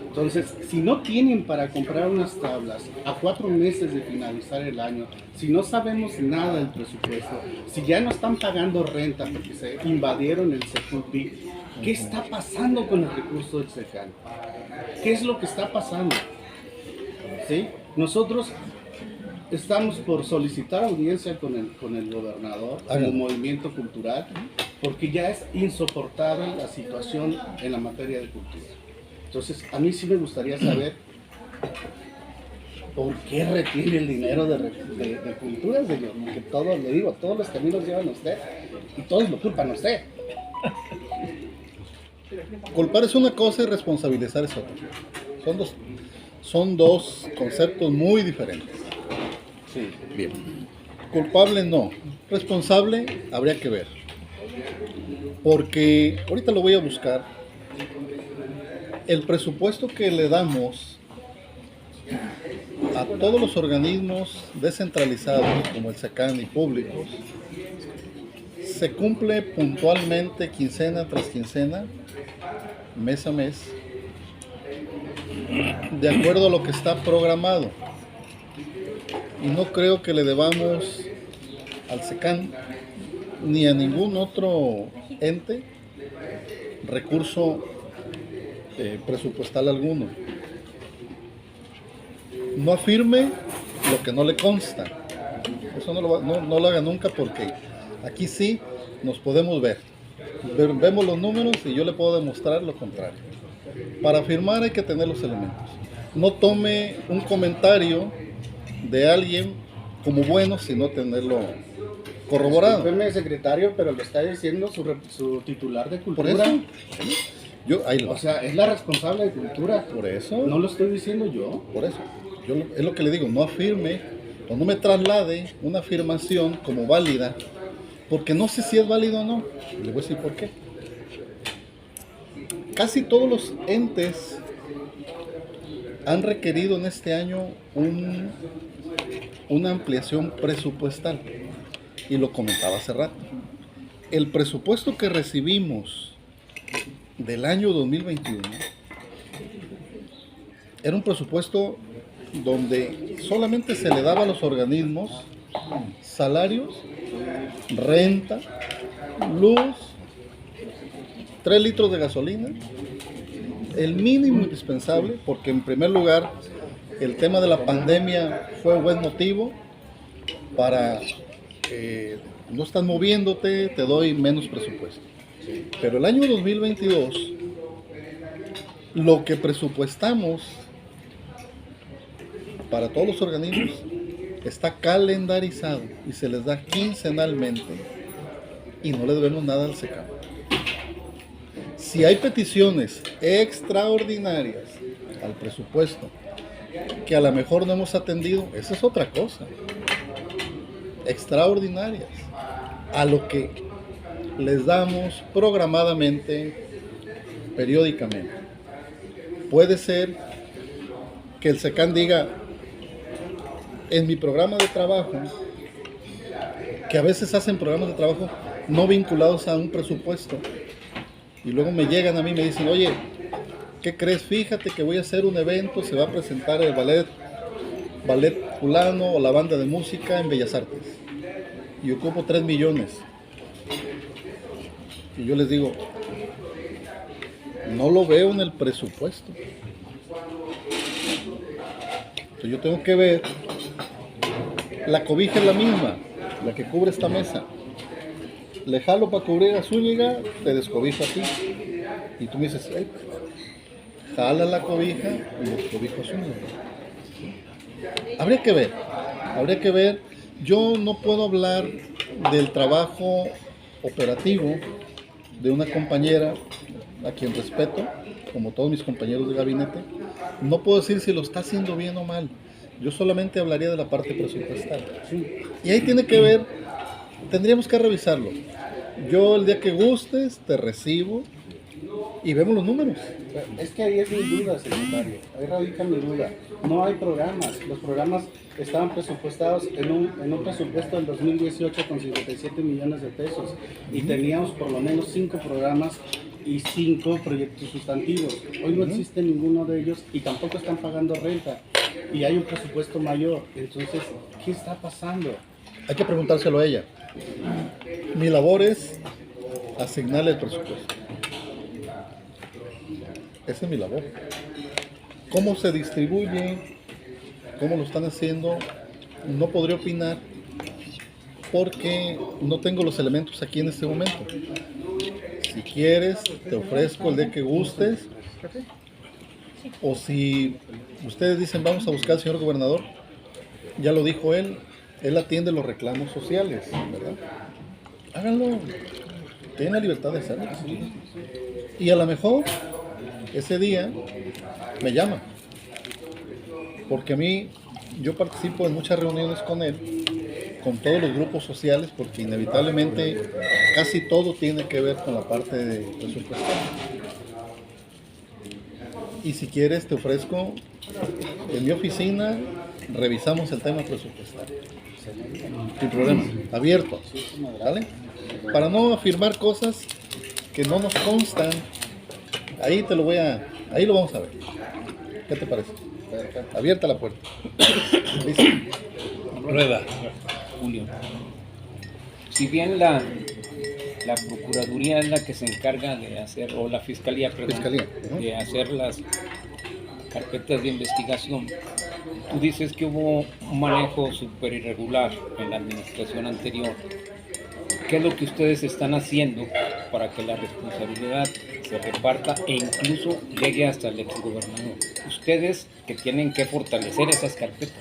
Entonces, si no tienen para comprar unas tablas a 4 meses de finalizar el año, si no sabemos nada del presupuesto, si ya no están pagando renta porque se invadieron el Seculpi, ¿qué está pasando con el recurso del SECAN? ¿Qué es lo que está pasando? ¿Sí? Nosotros estamos por solicitar audiencia con el gobernador, con el movimiento cultural, porque ya es insoportable la situación en la materia de cultura. Entonces, a mí sí me gustaría saber por qué retiene el dinero de cultura, señor. Porque todos, le digo, todos los caminos llevan a usted y todos lo culpan a usted. Culpar es una cosa y responsabilizar es otra. Son dos conceptos muy diferentes. Sí. Bien. Culpable no. Responsable habría que ver. Porque ahorita lo voy a buscar. El presupuesto que le damos a todos los organismos descentralizados como el SECAN y públicos se cumple puntualmente quincena tras quincena, mes a mes, de acuerdo a lo que está programado. Y no creo que le debamos al SECAN ni a ningún otro ente recurso presupuestal alguno. No afirme lo que no le consta. Eso no lo haga nunca, porque aquí sí nos podemos ver. Vemos los números y yo le puedo demostrar lo contrario. Para afirmar hay que tener los elementos. No tome un comentario de alguien como bueno sin no tenerlo corroborado. Discúlpeme, secretario, pero lo está diciendo su titular de cultura. Por eso, O sea, es la responsable de cultura. Por eso. No lo estoy diciendo yo. Por eso. Es lo que le digo, no afirme o no me traslade una afirmación como válida, porque no sé si es válido o no. Le voy a decir por qué. Casi todos los entes han requerido en este año una ampliación presupuestal. Y lo comentaba hace rato. El presupuesto que recibimos del año 2021 era un presupuesto donde solamente se le daba a los organismos salarios, renta, luz, 3 litros de gasolina, el mínimo indispensable, porque en primer lugar el tema de la pandemia fue un buen motivo para no estás moviéndote, te doy menos presupuesto. Pero el año 2022, lo que presupuestamos para todos los organismos está calendarizado y se les da quincenalmente y no le debemos nada al SECAN. Si hay peticiones extraordinarias al presupuesto que a lo mejor no hemos atendido, esa es otra cosa. Extraordinarias a lo que les damos programadamente, periódicamente. Puede ser que el SECAN diga en mi programa de trabajo, que a veces hacen programas de trabajo no vinculados a un presupuesto, y luego me llegan a mí y me dicen, oye, ¿qué crees? Fíjate que voy a hacer un evento, se va a presentar el ballet fulano o la banda de música en Bellas Artes, y ocupo 3 millones. Y yo les digo, no lo veo en el presupuesto. Entonces yo tengo que ver, la cobija es la misma, la que cubre esta mesa. Le jalo para cubrir a Zúñiga, te descobijo a ti. Y tú me dices, jala la cobija y descobijo a Zúñiga. Habría que ver. Yo no puedo hablar del trabajo operativo de una compañera a quien respeto, como todos mis compañeros de gabinete. No puedo decir si lo está haciendo bien o mal. Yo solamente hablaría de la parte presupuestal. Y ahí tiene que ver, tendríamos que revisarlo. Yo el día que gustes te recibo y vemos los números. Es que ahí es mi duda, secretario. Ahí radica mi duda. No hay programas. Los programas estaban presupuestados en un presupuesto del 2018 con 57 millones de pesos. Y teníamos por lo menos 5 programas y 5 proyectos sustantivos. Hoy no existe ninguno de ellos y tampoco están pagando renta. Y hay un presupuesto mayor. Entonces, ¿qué está pasando? Hay que preguntárselo a ella. Mi labor es asignarle el presupuesto. Esa es mi labor. ¿Cómo se distribuye? ¿Cómo lo están haciendo? No podría opinar porque no tengo los elementos aquí en este momento. Si quieres, te ofrezco el día que gustes. O si ustedes dicen, vamos a buscar al señor gobernador, ya lo dijo él atiende los reclamos sociales, ¿verdad? Háganlo. Tienen la libertad de hacerlo. Y a lo mejor ese día me llama, porque a mí, yo participo en muchas reuniones con él, con todos los grupos sociales, porque inevitablemente casi todo tiene que ver con la parte de presupuestaria. Y si quieres te ofrezco, en mi oficina revisamos el tema presupuestario. Sin problema, abierto, ¿vale? Para no afirmar cosas que no nos constan. Ahí lo vamos a ver. ¿Qué te parece? Abierta la puerta. ¿Listo? Rueda. Julio. Si bien la Procuraduría es la que se encarga de hacer, o la Fiscalía, perdón, Fiscalía, ¿no? de hacer las carpetas de investigación, tú dices que hubo un manejo súper irregular en la administración anterior. ¿Qué es lo que ustedes están haciendo para que la responsabilidad se reparta e incluso llegue hasta el exgobernador? Ustedes que tienen que fortalecer esas carpetas.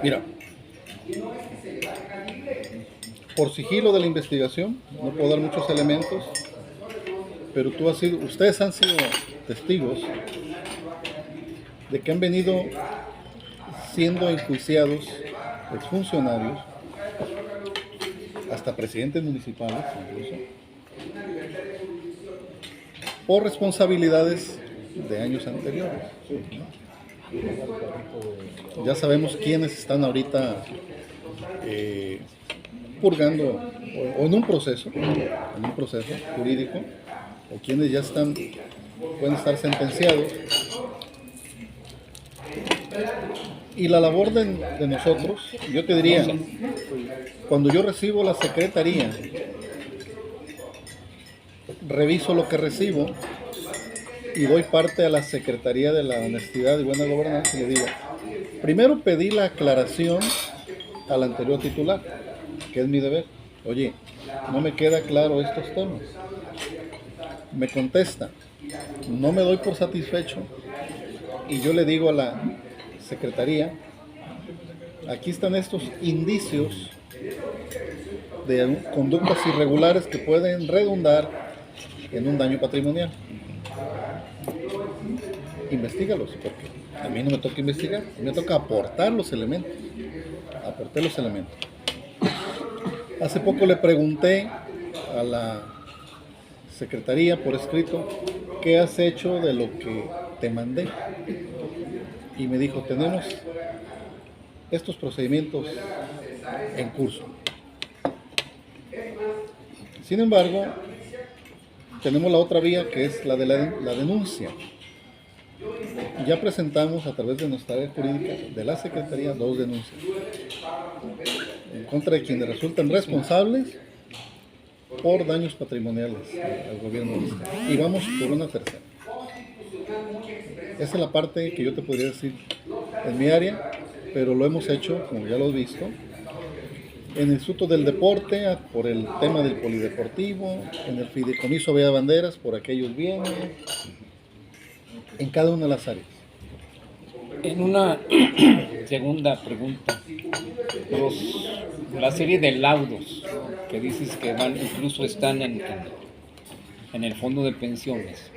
Mira, por sigilo de la investigación, no puedo dar muchos elementos, pero ustedes han sido testigos de que han venido siendo enjuiciados exfuncionarios, hasta presidentes municipales incluso, por responsabilidades de años anteriores. Ya sabemos quiénes están ahorita purgando o en un proceso jurídico, o quienes ya pueden estar sentenciados. Y la labor de nosotros, yo te diría, cuando yo recibo la secretaría, reviso lo que recibo y doy parte a la Secretaría de la Honestidad y Buena Gobernanza y le digo, primero pedí la aclaración al anterior titular, que es mi deber. Oye, no me queda claro estos temas. Me contesta, no me doy por satisfecho y yo le digo a la Secretaría, aquí están estos indicios de conductas irregulares que pueden redundar en un daño patrimonial. Investígalos, porque a mí no me toca investigar, a mí me toca aportar los elementos. Aporté los elementos. Hace poco le pregunté a la Secretaría por escrito, ¿qué has hecho de lo que te mandé? Y me dijo, tenemos estos procedimientos en curso. Sin embargo, tenemos la otra vía, que es la de la denuncia. Ya presentamos a través de nuestra área jurídica de la Secretaría 2 denuncias en contra de quienes resultan responsables por daños patrimoniales al gobierno del Estado. Y vamos por una tercera. Esa es la parte que yo te podría decir en mi área, pero lo hemos hecho, como ya lo has visto, en el Instituto del Deporte, por el tema del polideportivo, en el Fideicomiso Vía Banderas, por aquellos bienes, en cada una de las áreas. En una segunda pregunta, la serie de laudos que dices que incluso están en el fondo de pensiones,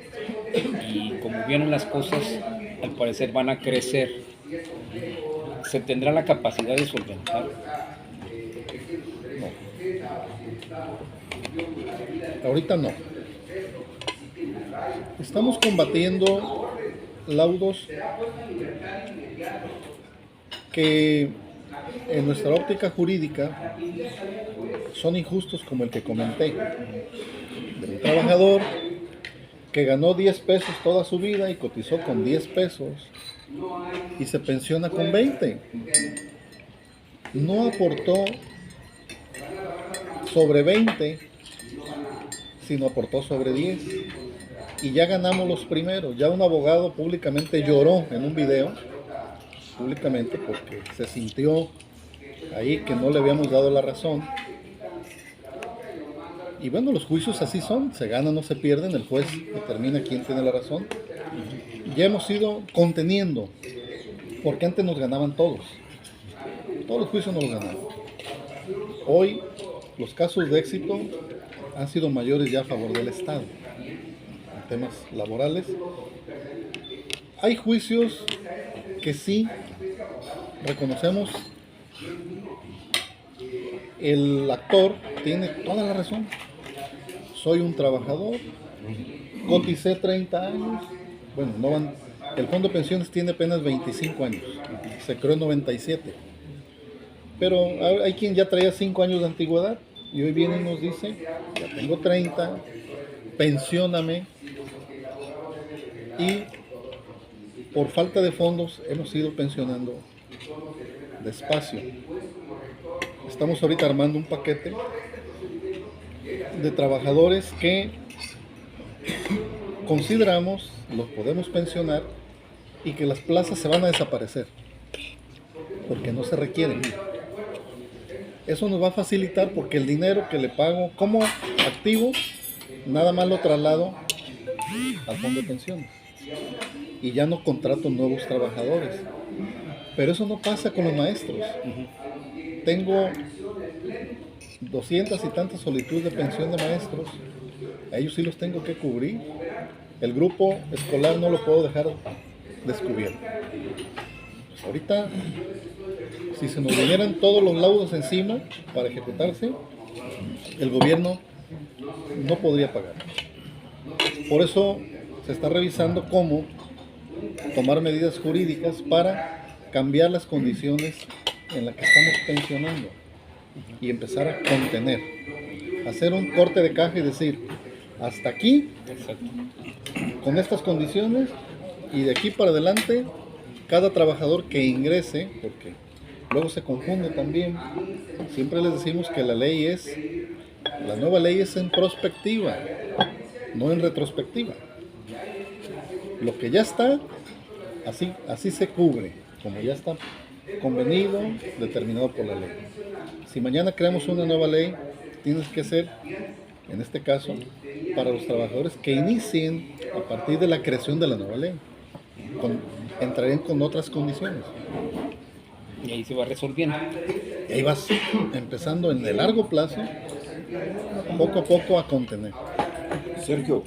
y como vienen las cosas, al parecer van a crecer, ¿se tendrá la capacidad de solventar? Ahorita no. Estamos combatiendo laudos que en nuestra óptica jurídica son injustos, como el que comenté, de un trabajador que ganó 10 pesos toda su vida y cotizó con 10 pesos y se pensiona con 20. No aportó sobre 20, sino aportó sobre 10. Y ya ganamos los primeros. Ya un abogado públicamente lloró en un video, públicamente, porque se sintió ahí que no le habíamos dado la razón. Y bueno, los juicios así son, se ganan, no se pierden, el juez determina quién tiene la razón. Ya hemos ido conteniendo, porque antes nos ganaban todos los juicios nos los ganaban. Hoy los casos de éxito han sido mayores ya a favor del Estado, en temas laborales. Hay juicios que sí reconocemos, el actor tiene toda la razón. Soy un trabajador, coticé 30 años, bueno, no van, el Fondo de Pensiones tiene apenas 25 años, se creó en 97, pero hay quien ya traía 5 años de antigüedad y hoy viene y nos dice, ya tengo 30, pensióname, y por falta de fondos hemos ido pensionando despacio. Estamos ahorita armando un paquete de trabajadores que consideramos los podemos pensionar y que las plazas se van a desaparecer porque no se requieren. Eso nos va a facilitar porque el dinero que le pago como activo nada más lo traslado al fondo de pensiones y ya no contrato nuevos trabajadores. Pero eso no pasa con los maestros. Tengo 200 y tantas solicitudes de pensión de maestros, a ellos sí los tengo que cubrir. El grupo escolar no lo puedo dejar descubierto. Pues ahorita, si se nos vinieran todos los laudos encima para ejecutarse, el gobierno no podría pagar. Por eso se está revisando cómo tomar medidas jurídicas para cambiar las condiciones en las que estamos pensionando y empezar a contener, hacer un corte de caja y decir, hasta aquí, con estas condiciones, y de aquí para adelante, cada trabajador que ingrese, porque luego se confunde también, siempre les decimos que la nueva ley es en prospectiva, no en retrospectiva. Lo que ya está, así se cubre, como ya está convenido, determinado por la ley. Si mañana creamos una nueva ley, tienes que ser, en este caso, para los trabajadores que inicien a partir de la creación de la nueva ley. Entrarían con otras condiciones. Y ahí se va resolviendo. Y ahí vas empezando en el largo plazo, poco a poco a contener. Sergio.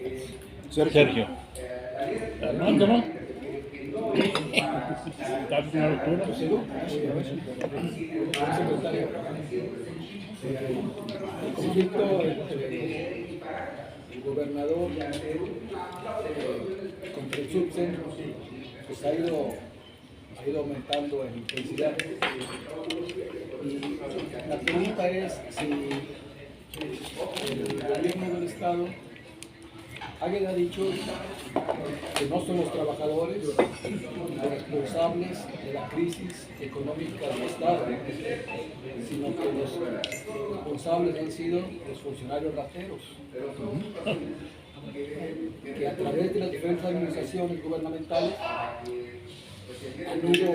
El conflicto entre el gobernador contra el subcentro pues ha ido aumentando en intensidad. Y la pregunta es si el gobierno del Estado haya dicho que no son los trabajadores los responsables de la crisis económica del Estado, sino que los responsables han sido los funcionarios rateros, que a través de las diferentes administraciones gubernamentales han ido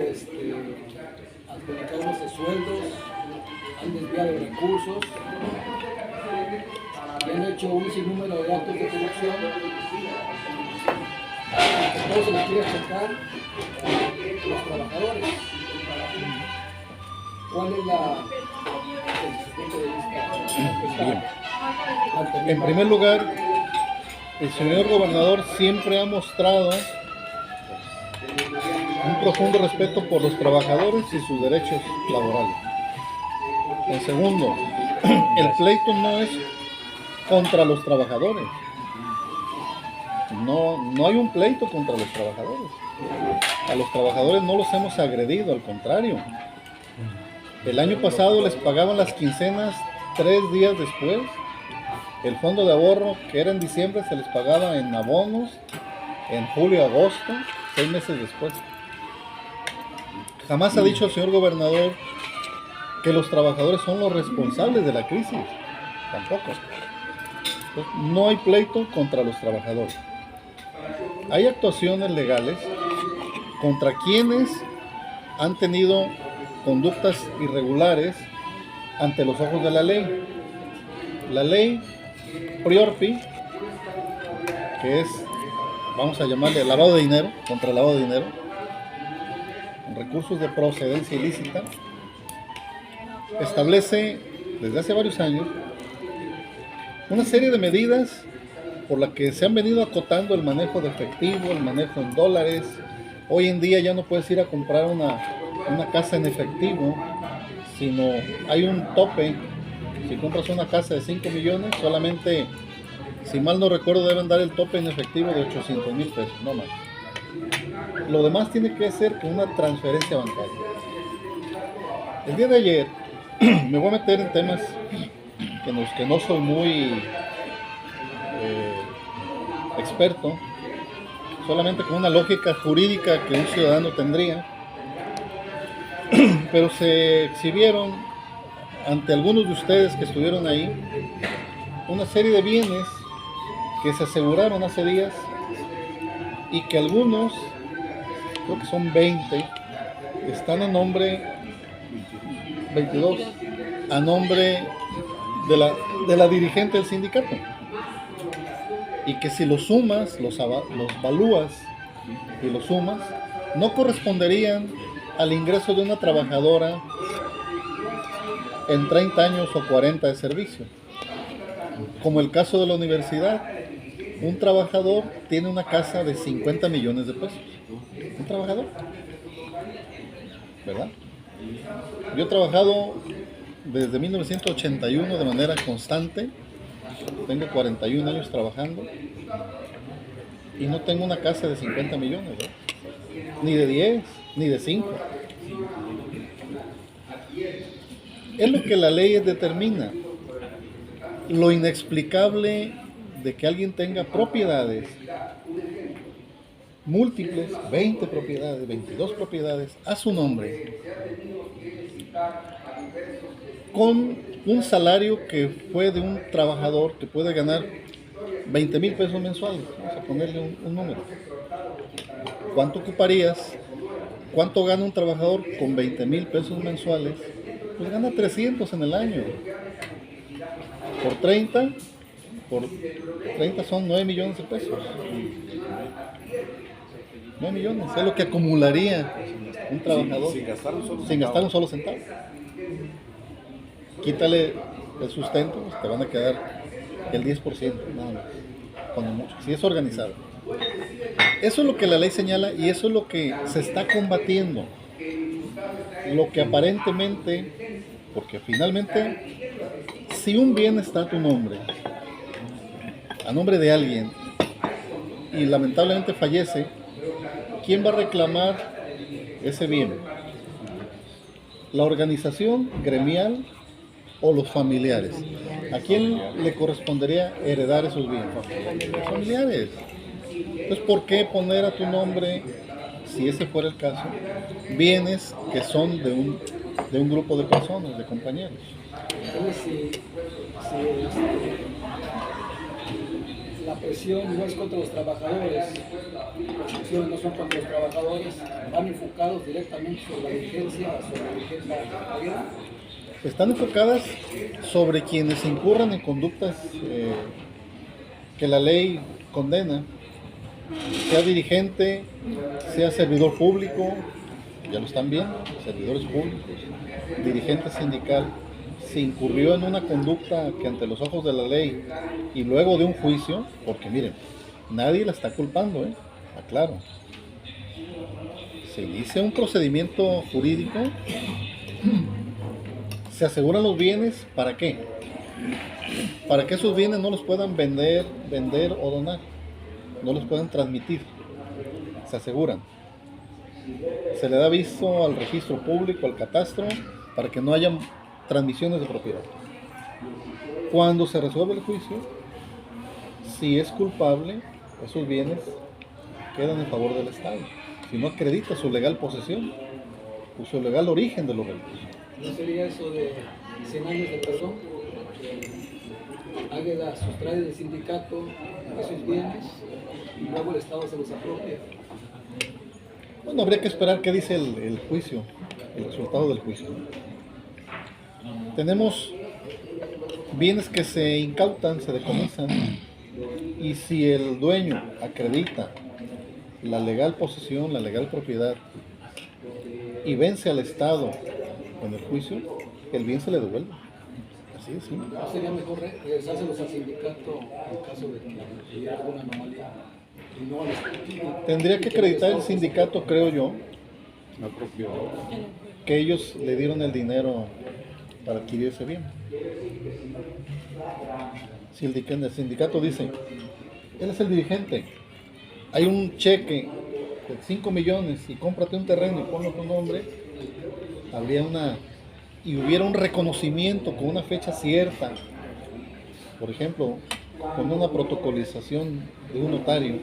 adjudicados de sueldos, han desviado recursos, y han hecho un sinnúmero de actos de corrupción. Todo se les quiere achacar a los trabajadores. ¿Cuál es su punto de vista? En primer lugar, el señor gobernador siempre ha mostrado un profundo respeto por los trabajadores y sus derechos laborales. En segundo, el pleito no es contra los trabajadores. no hay un pleito contra los trabajadores. A los trabajadores no los hemos agredido, al contrario. El año pasado les pagaban las quincenas 3 días después. El fondo de ahorro que era en diciembre se les pagaba en abonos en julio, agosto, 6 meses después. Jamás ha dicho el señor gobernador que los trabajadores son los responsables de la crisis. Tampoco. Entonces, no hay pleito contra los trabajadores. Hay actuaciones legales contra quienes han tenido conductas irregulares ante los ojos de la ley. La ley Priorpi, que es, vamos a llamarle lavado de dinero, contra el lavado de dinero, recursos de procedencia ilícita, establece desde hace varios años una serie de medidas por las que se han venido acotando el manejo de efectivo, el manejo en dólares. Hoy en día ya no puedes ir a comprar una casa en efectivo, sino hay un tope. Si compras una casa de 5 millones, solamente, si mal no recuerdo, deben dar el tope en efectivo de 800,000 pesos, no más. Lo demás tiene que ser con una transferencia bancaria. El día de ayer, me voy a meter en temas en los que no soy muy experto, solamente con una lógica jurídica que un ciudadano tendría, pero se exhibieron ante algunos de ustedes que estuvieron ahí una serie de bienes que se aseguraron hace días y que algunos, creo que son 20, están a nombre, 22, a nombre de la dirigente del sindicato, y que si los sumas, los valúas y los sumas, no corresponderían al ingreso de una trabajadora en 30 años o 40 de servicio. Como el caso de la universidad, un trabajador tiene una casa de 50 millones de pesos. Un trabajador, ¿verdad? Yo he trabajado desde 1981 de manera constante, tengo 41 años trabajando y no tengo una casa de 50 millones, ¿verdad? Ni de 10, ni de 5. Es lo que la ley determina. Lo inexplicable de que alguien tenga propiedades múltiples, 20 propiedades, 22 propiedades a su nombre, con un salario que fue de un trabajador que puede ganar 20,000 pesos mensuales. Vamos a ponerle un número. ¿Cuánto ocuparías? ¿Cuánto gana un trabajador con 20,000 pesos mensuales? Pues gana 300 en el año. Por 30 son 9 millones de pesos. 9 millones, es lo que acumularía un trabajador sin gastar un solo centavo. Quítale el sustento, pues te van a quedar el 10%, nada más, cuando mucho, si es organizado. Eso es lo que la ley señala y eso es lo que se está combatiendo. Lo que aparentemente, porque finalmente, si un bien está a tu nombre, a nombre de alguien, y lamentablemente fallece, ¿quién va a reclamar ese bien? ¿La organización gremial o los familiares? ¿A quién le correspondería heredar esos bienes? Los familiares. Entonces, ¿por qué poner a tu nombre, si ese fuera el caso, bienes que son de un grupo de personas, de compañeros? Entonces, la presión no es contra los trabajadores, las presiones no son contra los trabajadores, van enfocados directamente sobre la dirigencia gobierno. Están enfocadas sobre quienes incurran en conductas que la ley condena, sea dirigente, sea servidor público, ya lo están viendo, servidores públicos, dirigente sindical. Se incurrió en una conducta que ante los ojos de la ley y luego de un juicio, porque miren, nadie la está culpando, aclaro. Se inicia un procedimiento jurídico, se aseguran los bienes, ¿para qué? Para que esos bienes no los puedan vender o donar. no los pueden transmitir, se aseguran. Se le da aviso al registro público, al catastro, para que no haya transmisiones de propiedad. Cuando se resuelve el juicio, si es culpable, esos bienes quedan en favor del Estado. Si no acredita su legal posesión o su legal origen de los recursos. ¿No sería eso de 100 años de perdón? Águeda sustrae del sindicato esos bienes y luego el Estado se los apropia. Bueno, habría que esperar qué dice el juicio, el resultado del juicio. Tenemos bienes que se incautan, se decomisan, y si el dueño acredita la legal posesión, la legal propiedad, y vence al Estado en el juicio, el bien se le devuelve. Así es, sí. ¿No sería mejor regresárselos al sindicato en caso de que hubiera alguna anomalía? Y no al Estado? Tendría que acreditar el sindicato, creo yo, que ellos le dieron el dinero para adquirir ese bien. Si el sindicato dice, él es el dirigente, hay un cheque de 5 millones y cómprate un terreno y ponlo tu nombre, hubiera un reconocimiento con una fecha cierta, por ejemplo, con una protocolización de un notario,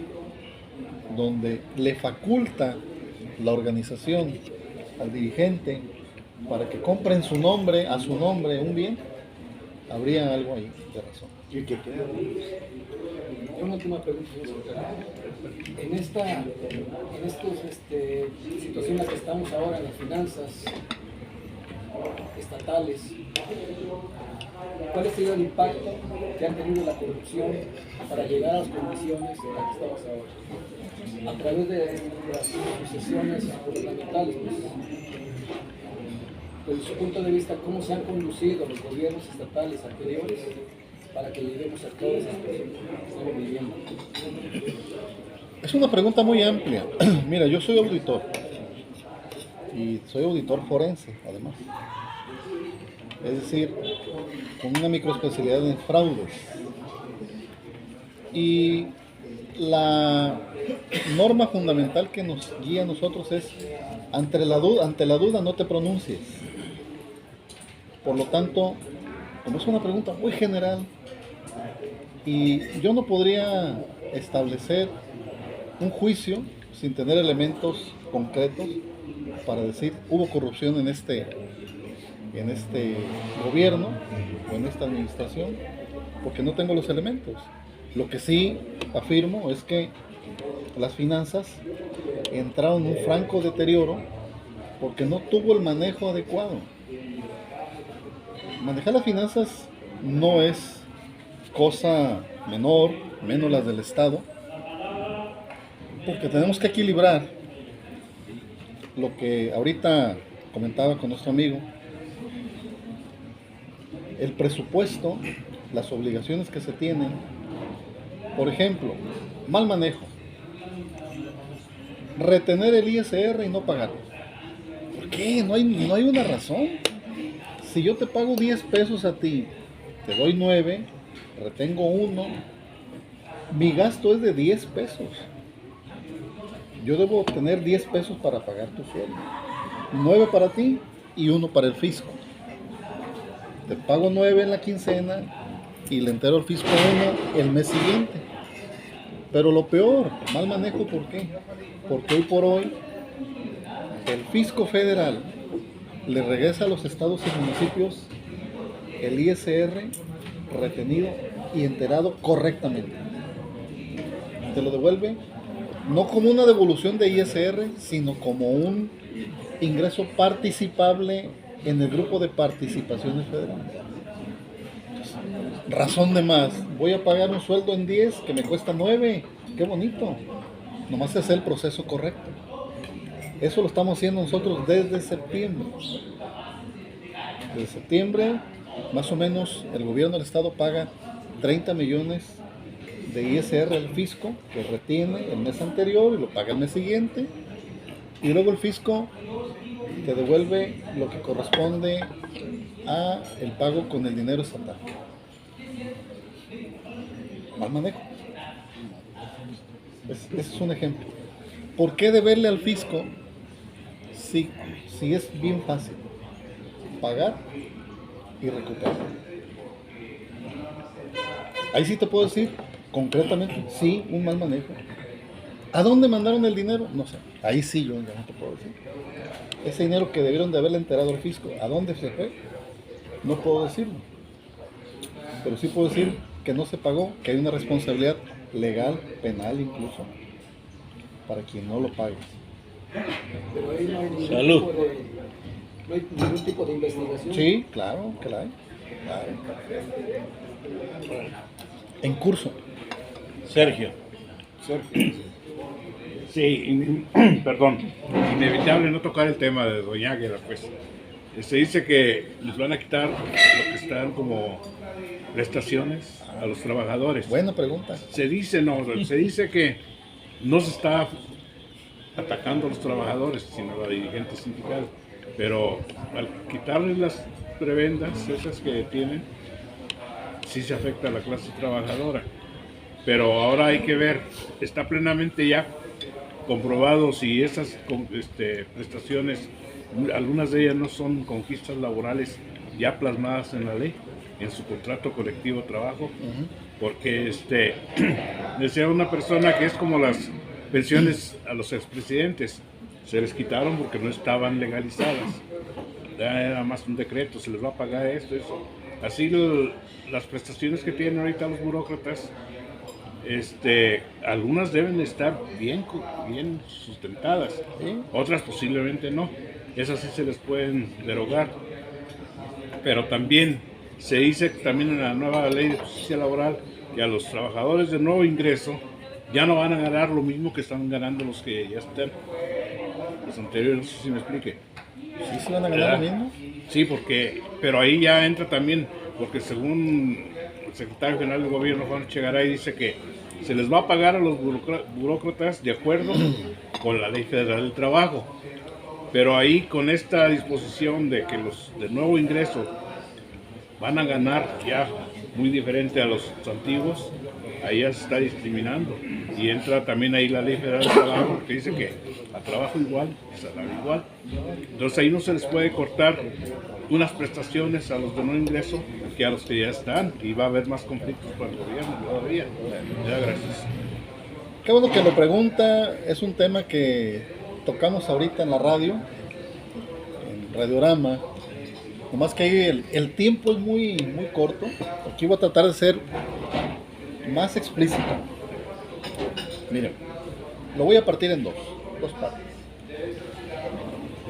donde le faculta la organización al dirigente para que compre en su nombre, a su nombre, un bien, habría algo ahí de razón. Una última pregunta. En esta situación en la que estamos ahora, en las finanzas estatales, ¿cuál ha sido el impacto que ha tenido la corrupción para llegar a las condiciones en las que estamos ahora? A través de las sucesiones gubernamentales, desde su punto de vista, ¿cómo se han conducido los gobiernos estatales anteriores para que lleguemos a todas esas personas que estamos viviendo? Es una pregunta muy amplia. Mira, yo soy auditor y soy auditor forense, además. Es decir, con una microespecialidad en fraudes. Y la norma fundamental que nos guía a nosotros es, ante la duda no te pronuncies. Por lo tanto, como es una pregunta muy general, y yo no podría establecer un juicio sin tener elementos concretos para decir hubo corrupción en este gobierno o en esta administración, porque no tengo los elementos. Lo que sí afirmo es que las finanzas entraron en un franco deterioro porque no tuvo el manejo adecuado. Manejar las finanzas no es cosa menor, menos las del Estado, porque tenemos que equilibrar lo que ahorita comentaba con nuestro amigo, el presupuesto, las obligaciones que se tienen. Por ejemplo, mal manejo, retener el ISR y no pagarlo. ¿Por qué? No hay una razón. Si yo te pago 10 pesos a ti, te doy 9, retengo 1, mi gasto es de 10 pesos. Yo debo obtener 10 pesos para pagar tu sueldo. 9 para ti y 1 para el fisco. Te pago 9 en la quincena y le entero al fisco 1 el mes siguiente. Pero lo peor, mal manejo, ¿por qué? Porque hoy por hoy el fisco federal le regresa a los estados y municipios el ISR retenido y enterado correctamente. Te lo devuelve no como una devolución de ISR, sino como un ingreso participable en el grupo de participaciones federales. Razón de más, voy a pagar un sueldo en 10 que me cuesta 9, qué bonito, nomás es el proceso correcto. Eso lo estamos haciendo nosotros desde septiembre. Desde septiembre, más o menos, el gobierno del estado paga 30 millones de ISR al fisco, que retiene el mes anterior y lo paga el mes siguiente, y luego el fisco te devuelve lo que corresponde a el pago con el dinero estatal. Mal manejo. Ese es un ejemplo. ¿Por qué deberle al fisco si es bien fácil pagar y recuperar? Ahí sí te puedo decir concretamente, sí, un mal manejo. ¿A dónde mandaron el dinero? No sé. Ahí sí yo ya no te puedo decir. Ese dinero que debieron de haberle enterado al fisco, ¿a dónde se fue? No puedo decirlo. Pero sí puedo decir que no se pagó, que hay una responsabilidad legal, penal incluso, para quien no lo pague. Pero ahí no hay ningún Salud. tipo de, no hay ningún tipo de investigación. Sí, claro que la hay. Claro. En curso. Sergio. Sí, perdón, inevitable no tocar el tema de Doña Águeda, pues. Se dice que les van a quitar lo que están como prestaciones a los trabajadores. Buena pregunta. Se dice que no se está atacando a los trabajadores, sino a la dirigente sindical. Pero al quitarles las prebendas, esas que tienen, sí se afecta a la clase trabajadora. Pero ahora hay que ver, está plenamente ya comprobado si esas prestaciones, algunas de ellas no son conquistas laborales ya plasmadas en la ley, en su contrato colectivo de trabajo, porque decía una persona que es como las pensiones a los expresidentes, se les quitaron porque no estaban legalizadas, ya era más un decreto, se les va a pagar esto, eso. Así las prestaciones que tienen ahorita los burócratas, algunas deben estar bien sustentadas, ¿sí? Otras posiblemente no, esas sí se les pueden derogar, pero también se dice también en la nueva ley de justicia laboral que a los trabajadores de nuevo ingreso ya no van a ganar lo mismo que están ganando los que ya están, los anteriores, no sé si me explique. ¿Sí se van a ganar lo mismo? Sí, pero ahí ya entra también, porque según el secretario general del gobierno, Juan Echegaray, dice que se les va a pagar a los burócratas de acuerdo con la Ley Federal del Trabajo. Pero ahí con esta disposición de que los de nuevo ingreso van a ganar ya muy diferente a los antiguos, ahí ya se está discriminando. Y entra también ahí la Ley Federal del Trabajo que dice que a trabajo igual, salario igual. Entonces ahí no se les puede cortar unas prestaciones a los de no ingreso que a los que ya están, y va a haber más conflictos para el gobierno todavía. Ya, gracias. Qué bueno que lo pregunta, es un tema que tocamos ahorita en la radio, en Radiorama, nomás que ahí el tiempo es muy corto. Aquí voy a tratar de ser más explícito. Miren, lo voy a partir en dos partes.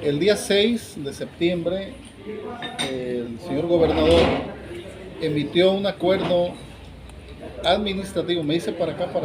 El día 6 de septiembre, el señor gobernador emitió un acuerdo administrativo, me dice para acá, para